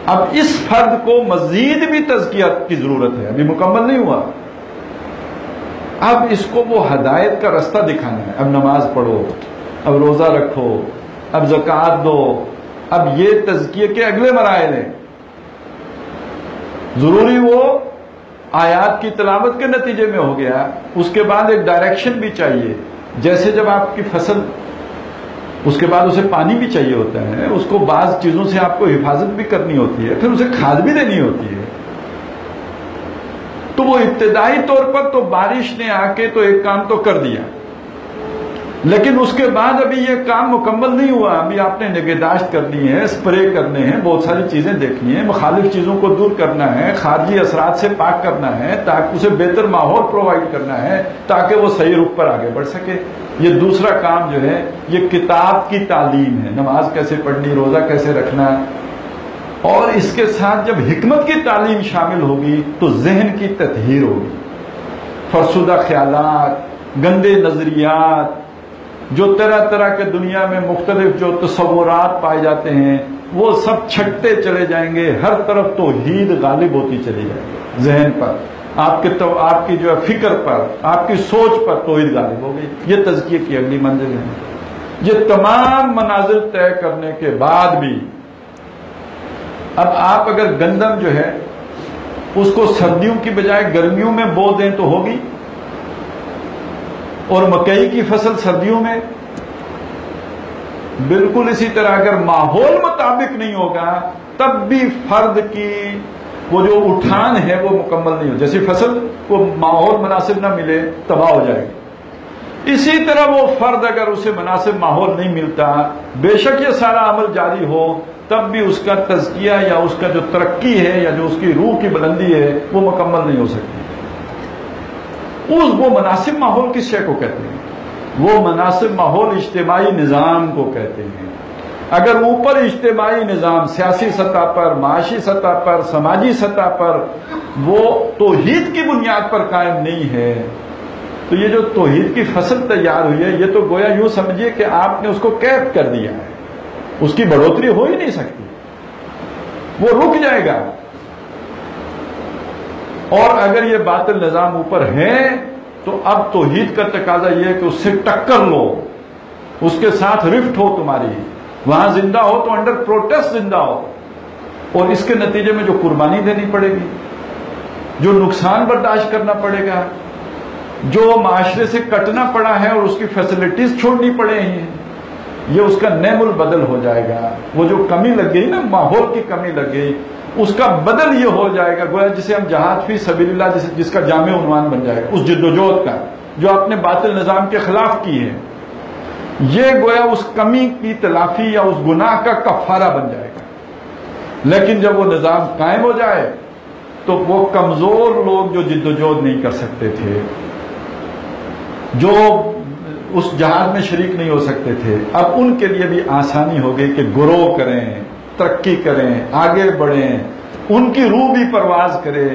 اب اس فرد کو مزید بھی تزکیہ کی ضرورت ہے، ابھی مکمل نہیں ہوا۔ اب اس کو وہ ہدایت کا راستہ دکھانا ہے۔ اب نماز پڑھو، اب روزہ رکھو، اب زکوٰۃ دو، اب یہ تزکیے کے اگلے مراحل ہیں۔ ضروری وہ آیات کی تلاوت کے نتیجے میں ہو گیا، اس کے بعد ایک ڈائریکشن بھی چاہیے۔ جیسے جب آپ کی فصل، اس کے بعد اسے پانی بھی چاہیے ہوتا ہے، اس کو بعض چیزوں سے آپ کو حفاظت بھی کرنی ہوتی ہے، پھر اسے کھاد بھی دینی ہوتی ہے۔ تو وہ ابتدائی طور پر تو بارش نے آ کے تو ایک کام تو کر دیا، لیکن اس کے بعد ابھی یہ کام مکمل نہیں ہوا۔ ابھی آپ نے نگہداشت کرنی ہے، اسپرے کرنے ہیں، بہت ساری چیزیں دیکھنی ہیں، مخالف چیزوں کو دور کرنا ہے، خارجی اثرات سے پاک کرنا ہے، تاکہ اسے بہتر ماحول پرووائڈ کرنا ہے تاکہ وہ صحیح رخ پر آگے بڑھ سکے۔ یہ دوسرا کام جو ہے یہ کتاب کی تعلیم ہے، نماز کیسے پڑھنی، روزہ کیسے رکھنا، اور اس کے ساتھ جب حکمت کی تعلیم شامل ہوگی تو ذہن کی تطہیر ہوگی۔ فرسودہ خیالات، گندے نظریات، جو طرح طرح کے دنیا میں مختلف جو تصورات پائے جاتے ہیں وہ سب چھٹتے چلے جائیں گے، ہر طرف توحید غالب ہوتی چلی جائے گی، ذہن پر آپ کی جو فکر پر، آپ کی سوچ پر توحید غالب ہو گئی۔ یہ تزکیے کی اگلی منزل ہے۔ یہ تمام منازل طے کرنے کے بعد بھی اب آپ اگر گندم جو ہے اس کو سردیوں کی بجائے گرمیوں میں بو دیں تو ہوگی، اور مکئی کی فصل سردیوں میں، بالکل اسی طرح اگر ماحول مطابق نہیں ہوگا تب بھی فرد کی وہ جو اٹھان ہے وہ مکمل نہیں ہو، جیسی فصل کو ماحول مناسب نہ ملے تباہ ہو جائے گی، اسی طرح وہ فرد اگر اسے مناسب ماحول نہیں ملتا، بے شک یہ سارا عمل جاری ہو تب بھی اس کا تزکیہ یا اس کا جو ترقی ہے یا جو اس کی روح کی بلندی ہے وہ مکمل نہیں ہو سکتی۔ وہ مناسب ماحول کس شے کو کہتے ہیں؟ وہ مناسب ماحول اجتماعی نظام کو کہتے ہیں۔ اگر اوپر اجتماعی نظام سیاسی سطح پر، معاشی سطح پر، سماجی سطح پر وہ توحید کی بنیاد پر قائم نہیں ہے تو یہ جو توحید کی فصل تیار ہوئی ہے یہ تو گویا یوں سمجھیے کہ آپ نے اس کو قید کر دیا ہے، اس کی بڑھوتری ہو ہی نہیں سکتی، وہ رک جائے گا۔ اور اگر یہ باطل نظام اوپر ہے تو اب توحید کا تقاضا یہ ہے کہ اس سے ٹکر لو، اس کے ساتھ رفٹ ہو تمہاری، وہاں زندہ ہو تو انڈر پروٹیسٹ زندہ ہو، اور اس کے نتیجے میں جو قربانی دینی پڑے گی، جو نقصان برداشت کرنا پڑے گا، جو معاشرے سے کٹنا پڑا ہے اور اس کی فیسلٹیز چھوڑنی پڑے ہیں، یہ اس کا نعم البدل ہو جائے گا۔ وہ جو کمی لگ گئی نا، ماحول کی کمی لگ گئی، اس کا بدل یہ ہو جائے گا گویا جسے ہم جہاد فی سبیل اللہ جس کا جامع عنوان بن جائے گا، اس جدوجہد کا جو آپ نے باطل نظام کے خلاف کی ہے، یہ گویا اس کمی کی تلافی یا اس گناہ کا کفارہ بن جائے گا۔ لیکن جب وہ نظام قائم ہو جائے تو وہ کمزور لوگ جو جدوجہد نہیں کر سکتے تھے، جو اس جہاد میں شریک نہیں ہو سکتے تھے، اب ان کے لیے بھی آسانی ہو گئی کہ گروہ کریں، ترقی کریں، آگے بڑھیں، ان کی روح بھی پرواز کرے۔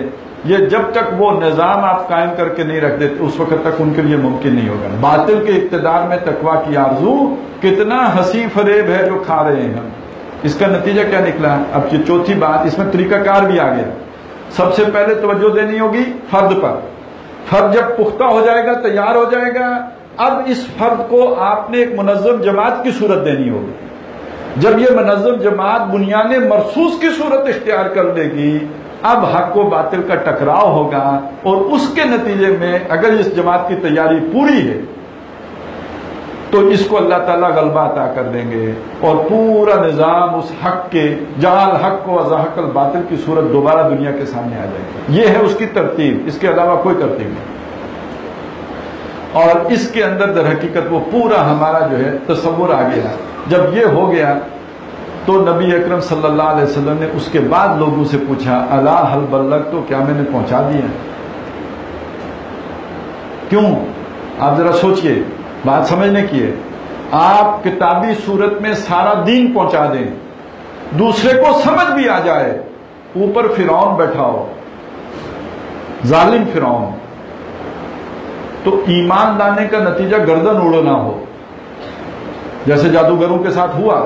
یہ جب تک وہ نظام آپ قائم کر کے نہیں رکھ دیتے اس وقت تک ان کے لیے ممکن نہیں ہوگا۔ باطل کے اقتدار میں تقویٰ کی آرزو کتنا حسین فریب ہے جو کھا رہے ہیں ہم۔ اس کا نتیجہ کیا نکلا؟ اب یہ چوتھی بات، اس میں طریقہ کار بھی آ گیا۔ سب سے پہلے توجہ دینی ہوگی فرد پر۔ فرد جب پختہ ہو جائے گا، تیار ہو جائے گا، اب اس فرد کو آپ نے ایک منظم جماعت کی صورت دینی ہوگی۔ جب یہ منظم جماعت بنیان مرصوص کی صورت اختیار کر لے گی، اب حق و باطل کا ٹکراؤ ہوگا، اور اس کے نتیجے میں اگر اس جماعت کی تیاری پوری ہے تو اس کو اللہ تعالیٰ غلبہ عطا کر دیں گے، اور پورا نظام اس حق کے جعل حق و ازحق الباطل کی صورت دوبارہ دنیا کے سامنے آ جائے گی۔ یہ ہے اس کی ترتیب، اس کے علاوہ کوئی ترتیب نہیں۔ اور اس کے اندر در حقیقت وہ پورا ہمارا جو ہے تصور آ گیا۔ جب یہ ہو گیا تو نبی اکرم صلی اللہ علیہ وسلم نے اس کے بعد لوگوں سے پوچھا، الا هل بلغت، تو کیا میں نے پہنچا دیا؟ کیوں؟ آپ ذرا سوچئے، بات سمجھنے کی ہے۔ آپ کتابی صورت میں سارا دین پہنچا دیں، دوسرے کو سمجھ بھی آ جائے، اوپر فرعون بیٹھا ہو، ظالم فرعون، تو ایمان لانے کا نتیجہ گردن اڑنا ہو، جیسے جادوگروں کے ساتھ ہوا،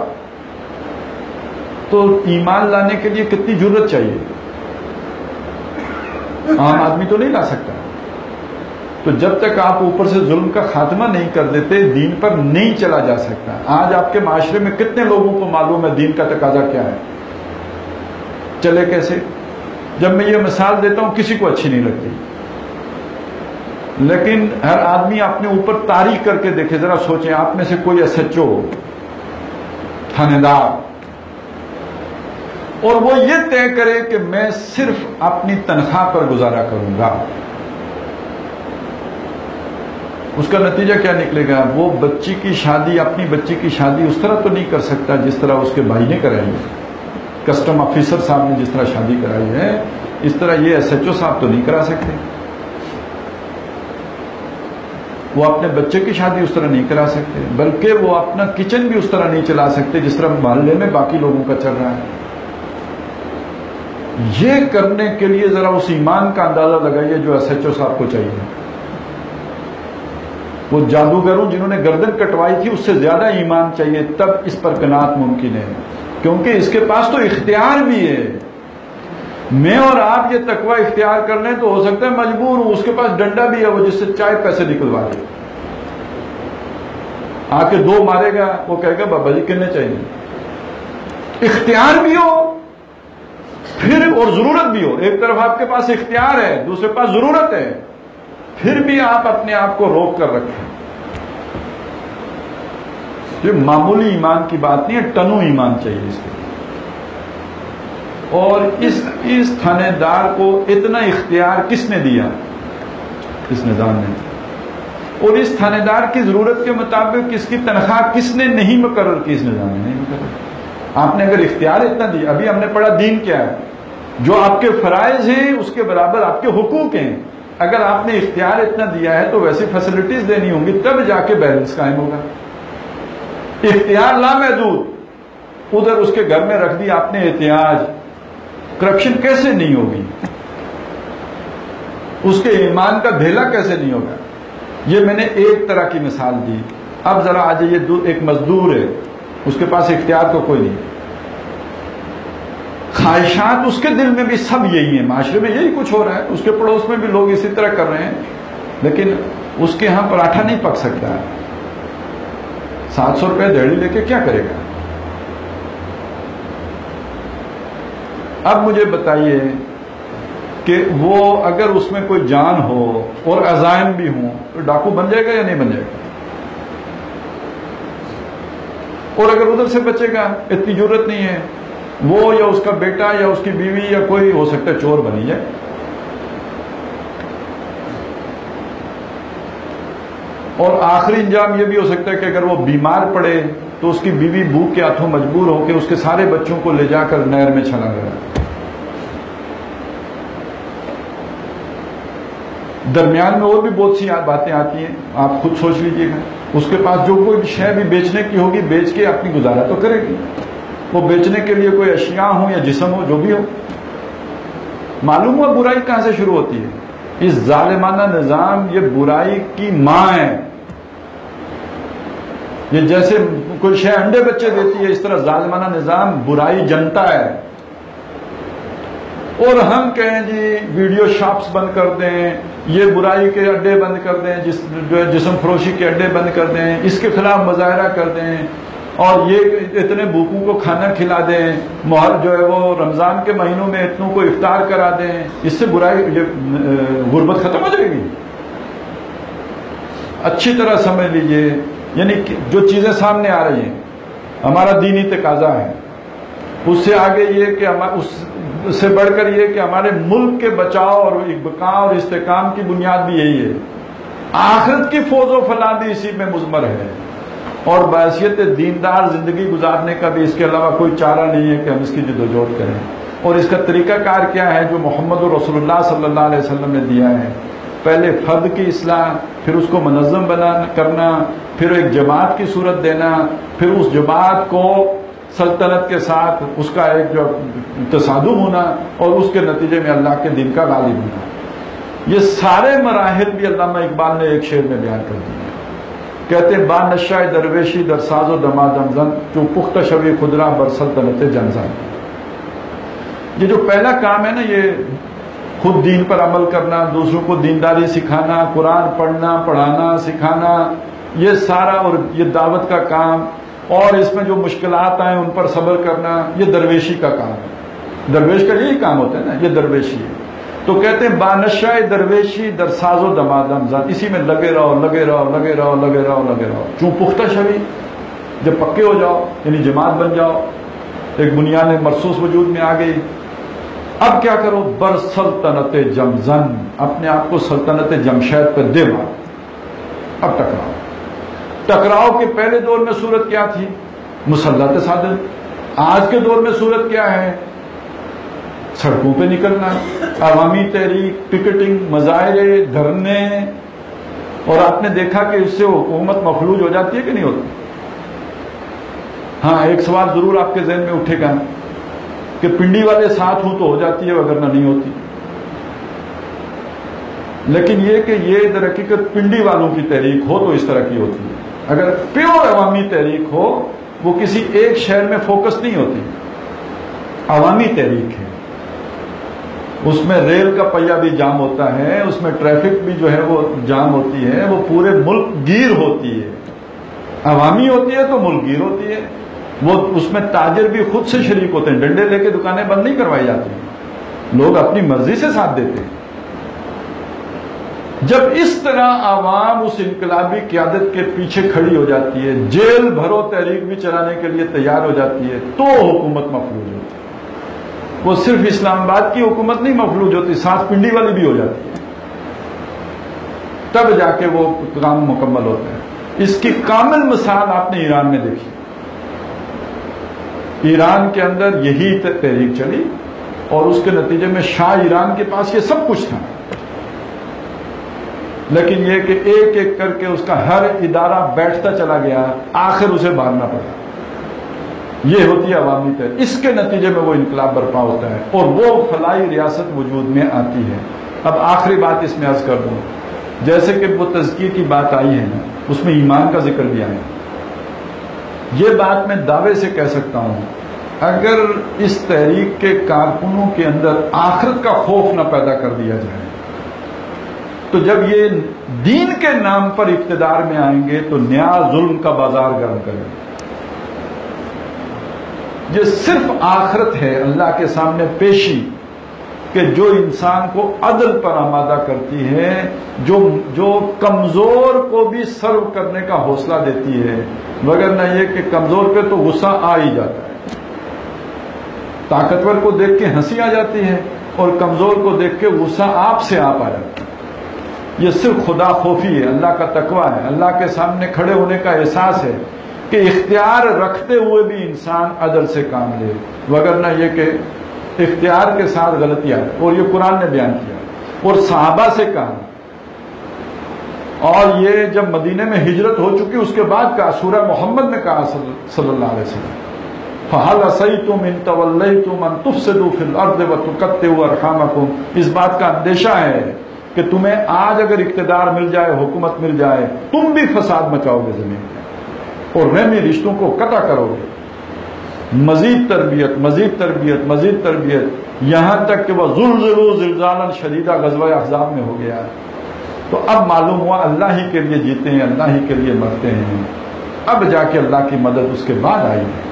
تو ایمان لانے کے لیے کتنی جرت چاہیے؟ عام آدمی تو نہیں لا سکتا۔ تو جب تک آپ اوپر سے ظلم کا خاتمہ نہیں کر دیتے، دین پر نہیں چلا جا سکتا۔ آج آپ کے معاشرے میں کتنے لوگوں کو معلوم ہے دین کا تقاضا کیا ہے، چلے کیسے؟ جب میں یہ مثال دیتا ہوں کسی کو اچھی نہیں لگتی، لیکن ہر آدمی اپنے اوپر تاریخ کر کے دیکھے، ذرا سوچیں، آپ میں سے کوئی SHO، تھانے دار، اور وہ یہ طے کرے کہ میں صرف اپنی تنخواہ پر گزارا کروں گا، اس کا نتیجہ کیا نکلے گا؟ وہ بچی کی شادی، اپنی بچی کی شادی اس طرح تو نہیں کر سکتا جس طرح اس کے بھائی نے کرائی ہے، کسٹم آفیسر صاحب نے جس طرح شادی کرائی ہے، اس طرح یہ SHO صاحب تو نہیں کرا سکتے۔ وہ اپنے بچے کی شادی اس طرح نہیں کرا سکتے، بلکہ وہ اپنا کچن بھی اس طرح نہیں چلا سکتے جس طرح محلے میں باقی لوگوں کا چل رہا ہے۔ یہ کرنے کے لیے ذرا اس ایمان کا اندازہ لگائیے جو SHO صاحب کو چاہیے۔ وہ جادوگروں جنہوں نے گردن کٹوائی تھی اس سے زیادہ ایمان چاہیے، تب اس پر قناعت ممکن ہے، کیونکہ اس کے پاس تو اختیار بھی ہے۔ میں اور آپ یہ تقوی اختیار کر لیں تو ہو سکتا ہے مجبور ہوں، اس کے پاس ڈنڈا بھی ہے، وہ جس سے چائے پیسے نکلوا دے، آ کے 2 مارے گا، وہ کہے گا بابا جی کتنے چاہیے۔ اختیار بھی ہو پھر، اور ضرورت بھی ہو، ایک طرف آپ کے پاس اختیار ہے، دوسرے پاس ضرورت ہے، پھر بھی آپ اپنے آپ کو روک کر رکھیں۔ یہ معمولی ایمان کی بات نہیں ہے، ٹنو ایمان چاہیے اس کے۔ اور اس تھانے دار کو اتنا اختیار کس نے دیا؟ اس نظام نے۔ اور اس تھانے دار کی ضرورت کے مطابق اس کی تنخواہ کس نے نہیں مقرر کی؟ اس نظام نے نہیں مقرر۔ آپ نے اگر اختیار اتنا دیا، ابھی ہم نے پڑھا دین کیا ہے، جو آپ کے فرائض ہیں اس کے برابر آپ کے حقوق ہیں، اگر آپ نے اختیار اتنا دیا ہے تو ویسی فیسلٹیز دینی ہوں گی، تب جا کے بیلنس قائم ہوگا۔ اختیار لامحدود ادھر اس کے گھر میں رکھ دی آپ نے احتیاج، کرپشن کیسے نہیں ہوگی؟ اس کے ایمان کا دھیلا کیسے نہیں ہوگا؟ یہ میں نے ایک طرح کی مثال دی. اب ذرا آ جائیے، ایک مزدور ہے، اس کے پاس اختیار تو کوئی نہیں، خواہشات اس کے دل میں بھی سب یہی ہیں، معاشرے میں یہی کچھ ہو رہا ہے، اس کے پڑوس میں بھی لوگ اسی طرح کر رہے ہیں، لیکن اس کے ہاں پراٹھا نہیں پک سکتا ہے. 700 روپے دہڑی لے کے کیا کرے گا؟ اب مجھے بتائیے کہ وہ اگر اس میں کوئی جان ہو اور عزائم بھی ہوں تو ڈاکو بن جائے گا یا نہیں بن جائے گا؟ اور اگر ادھر سے بچے گا، اتنی ضرورت نہیں ہے، وہ یا اس کا بیٹا یا اس کی بیوی یا کوئی ہو سکتا ہے چور بنی جائے. اور آخری انجام یہ بھی ہو سکتا ہے کہ اگر وہ بیمار پڑے تو اس کی بیوی بھوک کے ہاتھوں مجبور ہو کے اس کے سارے بچوں کو لے جا کر نہر میں چھلا گیا. درمیان میں اور بھی بہت سی باتیں آتی ہیں، آپ خود سوچ لیجئے گا. اس کے پاس جو کوئی شے بھی بیچنے کی ہوگی، بیچ کے اپنی گزارا تو کرے گی. وہ بیچنے کے لیے کوئی اشیاء ہو یا جسم ہو، جو بھی ہو. معلوم ہوا برائی کہاں سے شروع ہوتی ہے؟ اس ظالمانہ نظام یہ برائی کی ماں ہے. یہ جیسے کوئی شے انڈے بچے دیتی ہے، اس طرح ظالمانہ نظام برائی جنتا ہے. اور ہم کہیں جی ویڈیو شاپس بند کر دیں، یہ برائی کے اڈے بند کر دیں، جو ہے جسم فروشی کے اڈے بند کر دیں، اس کے خلاف مظاہرہ کر دیں، اور یہ اتنے بھوکوں کو کھانا کھلا دیں، جو ہے وہ رمضان کے مہینوں میں اتنوں کو افطار کرا دیں. اس سے برائی، یہ غربت ختم ہو جائے گی. اچھی طرح سمجھ لیجئے، یعنی جو چیزیں سامنے آ رہی ہیں، ہمارا دینی تقاضا ہے. اس سے آگے یہ کہ اس سے بڑھ کر یہ کہ ہمارے ملک کے بچاؤ اور بقاء اور استحکام کی بنیاد بھی یہی ہے. آخرت کی فوز و فلاح بھی اسی میں مضمر ہے، اور بحیثیت دیندار زندگی گزارنے کا بھی اس کے علاوہ کوئی چارہ نہیں ہے کہ ہم اس کی جدوجہد کریں. اور اس کا طریقہ کار کیا ہے جو محمد رسول اللہ صلی اللہ علیہ وسلم نے دیا ہے؟ پہلے فرد کی اصلاح، پھر اس کو منظم کرنا، پھر ایک جماعت کی صورت دینا، پھر اس جماعت کو سلطنت کے ساتھ اس کا ایک جو تصادم ہونا، اور اس کے نتیجے میں اللہ کے دین کا غالب ہونا. یہ سارے مراحل بھی علامہ اقبال نے ایک شعر میں بیان کر دیے. کہتے با نشہ درویشی در ساز و دمادم زن جو پختہ شوی خدرا بر سلطنت جنزن. یہ جو پہلا کام ہے نا، یہ خود دین پر عمل کرنا، دوسروں کو دینداری سکھانا، قرآن پڑھنا پڑھانا سکھانا، یہ سارا، اور یہ دعوت کا کام، اور اس میں جو مشکلات آئیں ان پر صبر کرنا، یہ درویشی کا کام ہے. درویش کا یہی کام ہوتا ہے نا، یہ درویشی ہے. تو کہتے ہیں بانشہ درویشی در ساز و دمادم زن، اسی میں لگے رہو لگے رہو لگے رہو لگے رہو لگے رہو. چون پختہ شوی، جب پکے ہو جاؤ، یعنی جماعت بن جاؤ، ایک بنیاد مرصوص وجود میں آ گئی، اب کیا کرو؟ بر سلطنت جمزن، اپنے آپ کو سلطنت جمشید پہ دے مارو. اب ٹکراؤ. ٹکراؤ کے پہلے دور میں صورت کیا تھی؟ مسلح تصادم. آج کے دور میں صورت کیا ہے؟ سڑکوں پہ نکلنا، عوامی تحریک، پکٹنگ، مظاہرے، دھرنے. اور آپ نے دیکھا کہ اس سے حکومت مفلوج ہو جاتی ہے کہ نہیں ہوتی؟ ہاں، ایک سوال ضرور آپ کے ذہن میں اٹھے گا کہ پنڈی والے ساتھ ہوں تو ہو جاتی ہے، وگرنہ نہیں ہوتی. لیکن یہ کہ یہ در حقیقت پنڈی والوں کی تحریک ہو تو اس طرح کی ہوتی ہے. اگر پیور عوامی تحریک ہو، وہ کسی ایک شہر میں فوکس نہیں ہوتی، عوامی تحریک ہے. اس میں ریل کا پہیہ بھی جام ہوتا ہے، اس میں ٹریفک بھی جو ہے وہ جام ہوتی ہے، وہ پورے ملک گیر ہوتی ہے. عوامی ہوتی ہے تو ملک گیر ہوتی ہے. وہ اس میں تاجر بھی خود سے شریک ہوتے ہیں، ڈنڈے لے کے دکانیں بند نہیں کروائی جاتی، لوگ اپنی مرضی سے ساتھ دیتے ہیں. جب اس طرح عوام اس انقلابی قیادت کے پیچھے کھڑی ہو جاتی ہے، جیل بھرو تحریک بھی چلانے کے لیے تیار ہو جاتی ہے، تو حکومت مفلوج ہوتی ہے. وہ صرف اسلام آباد کی حکومت نہیں مفلوج ہوتی، ساتھ پنڈی والی بھی ہو جاتی ہے. تب جا کے وہ کام مکمل ہوتا ہے. اس کی کامل مثال آپ نے ایران میں دیکھی. ایران کے اندر یہی تحریک چلی، اور اس کے نتیجے میں شاہ ایران کے پاس یہ سب کچھ تھا، لیکن یہ کہ ایک ایک کر کے اس کا ہر ادارہ بیٹھتا چلا گیا، آخر اسے بھاگنا پڑا. یہ ہوتی ہے عوامی تحریک، اس کے نتیجے میں وہ انقلاب برپا ہوتا ہے اور وہ فلاحی ریاست وجود میں آتی ہے۔ اب آخری بات اس میں عرض کر دوں، جیسے کہ وہ تزکیے کی بات آئی ہے نا، اس میں ایمان کا ذکر بھی آیا، یہ بات میں دعوے سے کہہ سکتا ہوں، اگر اس تحریک کے کارکنوں کے اندر آخرت کا خوف نہ پیدا کر دیا جائے تو جب یہ دین کے نام پر اقتدار میں آئیں گے تو نیا ظلم کا بازار گرم کریں گے۔ یہ صرف آخرت ہے اللہ کے سامنے پیشی کہ جو انسان کو عدل پر آمادہ کرتی ہے، جو کمزور کو بھی سرو کرنے کا حوصلہ دیتی ہے، مگر نہ یہ کہ کمزور پہ تو غصہ آ ہی جاتا ہے، طاقتور کو دیکھ کے ہنسی آ جاتی ہے اور کمزور کو دیکھ کے غصہ آپ سے آپ آ جاتا ہے۔ یہ صرف خدا خوفی ہے، اللہ کا تقویٰ ہے، اللہ کے سامنے کھڑے ہونے کا احساس ہے کہ اختیار رکھتے ہوئے بھی انسان عدل سے کام لے، وگرنہ یہ کہ اختیار کے ساتھ غلطیاں، اور یہ قرآن نے بیان کیا اور صحابہ سے کہا، اور یہ جب مدینے میں ہجرت ہو چکی اس کے بعد کہا، سورہ محمد میں کہا صلی اللہ علیہ وسلم، فَهَلْ عَصَيْتُمْ إِن تَوَلَّيْتُمْ أَن تُفْسِدُوا فِي الْأَرْضِ وَتُقَطِّعُوا أَرْحَامَكُمْ۔ اس بات کا اندیشہ ہے کہ تمہیں آج اگر اقتدار مل جائے، حکومت مل جائے، تم بھی فساد مچاؤ گے زمین میں اور رحمی رشتوں کو قطع کرو گے۔ مزید تربیت، مزید تربیت، مزید تربیت، یہاں تک کہ وہ زلزلوا زلزالا شدیدہ غزوہ احزاب میں ہو گیا۔ تو اب معلوم ہوا اللہ ہی کے لیے جیتے ہیں، اللہ ہی کے لیے مرتے ہیں۔ اب جا کے اللہ کی مدد اس کے بعد آئی ہے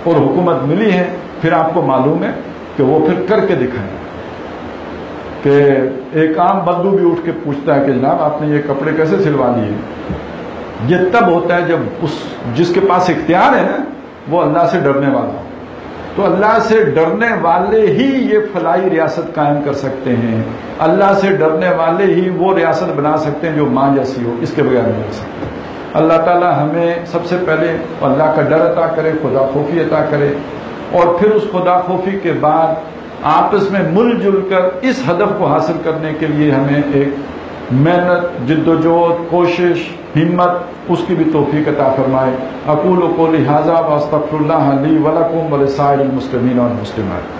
اور حکومت ملی ہے، پھر آپ کو معلوم ہے کہ وہ پھر کر کے دکھائیں کہ ایک عام بدو بھی اٹھ کے پوچھتا ہے کہ جناب آپ نے یہ کپڑے کیسے سلوا لیے؟ یہ تب ہوتا ہے جب جس کے پاس اختیار ہے نا وہ اللہ سے ڈرنے والا ہو، تو اللہ سے ڈرنے والے ہی یہ فلاحی ریاست قائم کر سکتے ہیں، اللہ سے ڈرنے والے ہی وہ ریاست بنا سکتے ہیں جو ماں جیسی ہو، اس کے بغیر نہیں ہو سکتے۔ اللہ تعالی ہمیں سب سے پہلے اللہ کا ڈر عطا کرے، خدا خوفی عطا کرے، اور پھر اس خدا خوفی کے بعد آپس میں مل جل کر اس ہدف کو حاصل کرنے کے لیے ہمیں ایک محنت، جد و جہد، کوشش، ہمت، اس کی بھی توفیق عطا فرمائے۔ اقول قولی ھذا واستغفر اللہ لی ولکم ولسائر المسلمین والمسلمات۔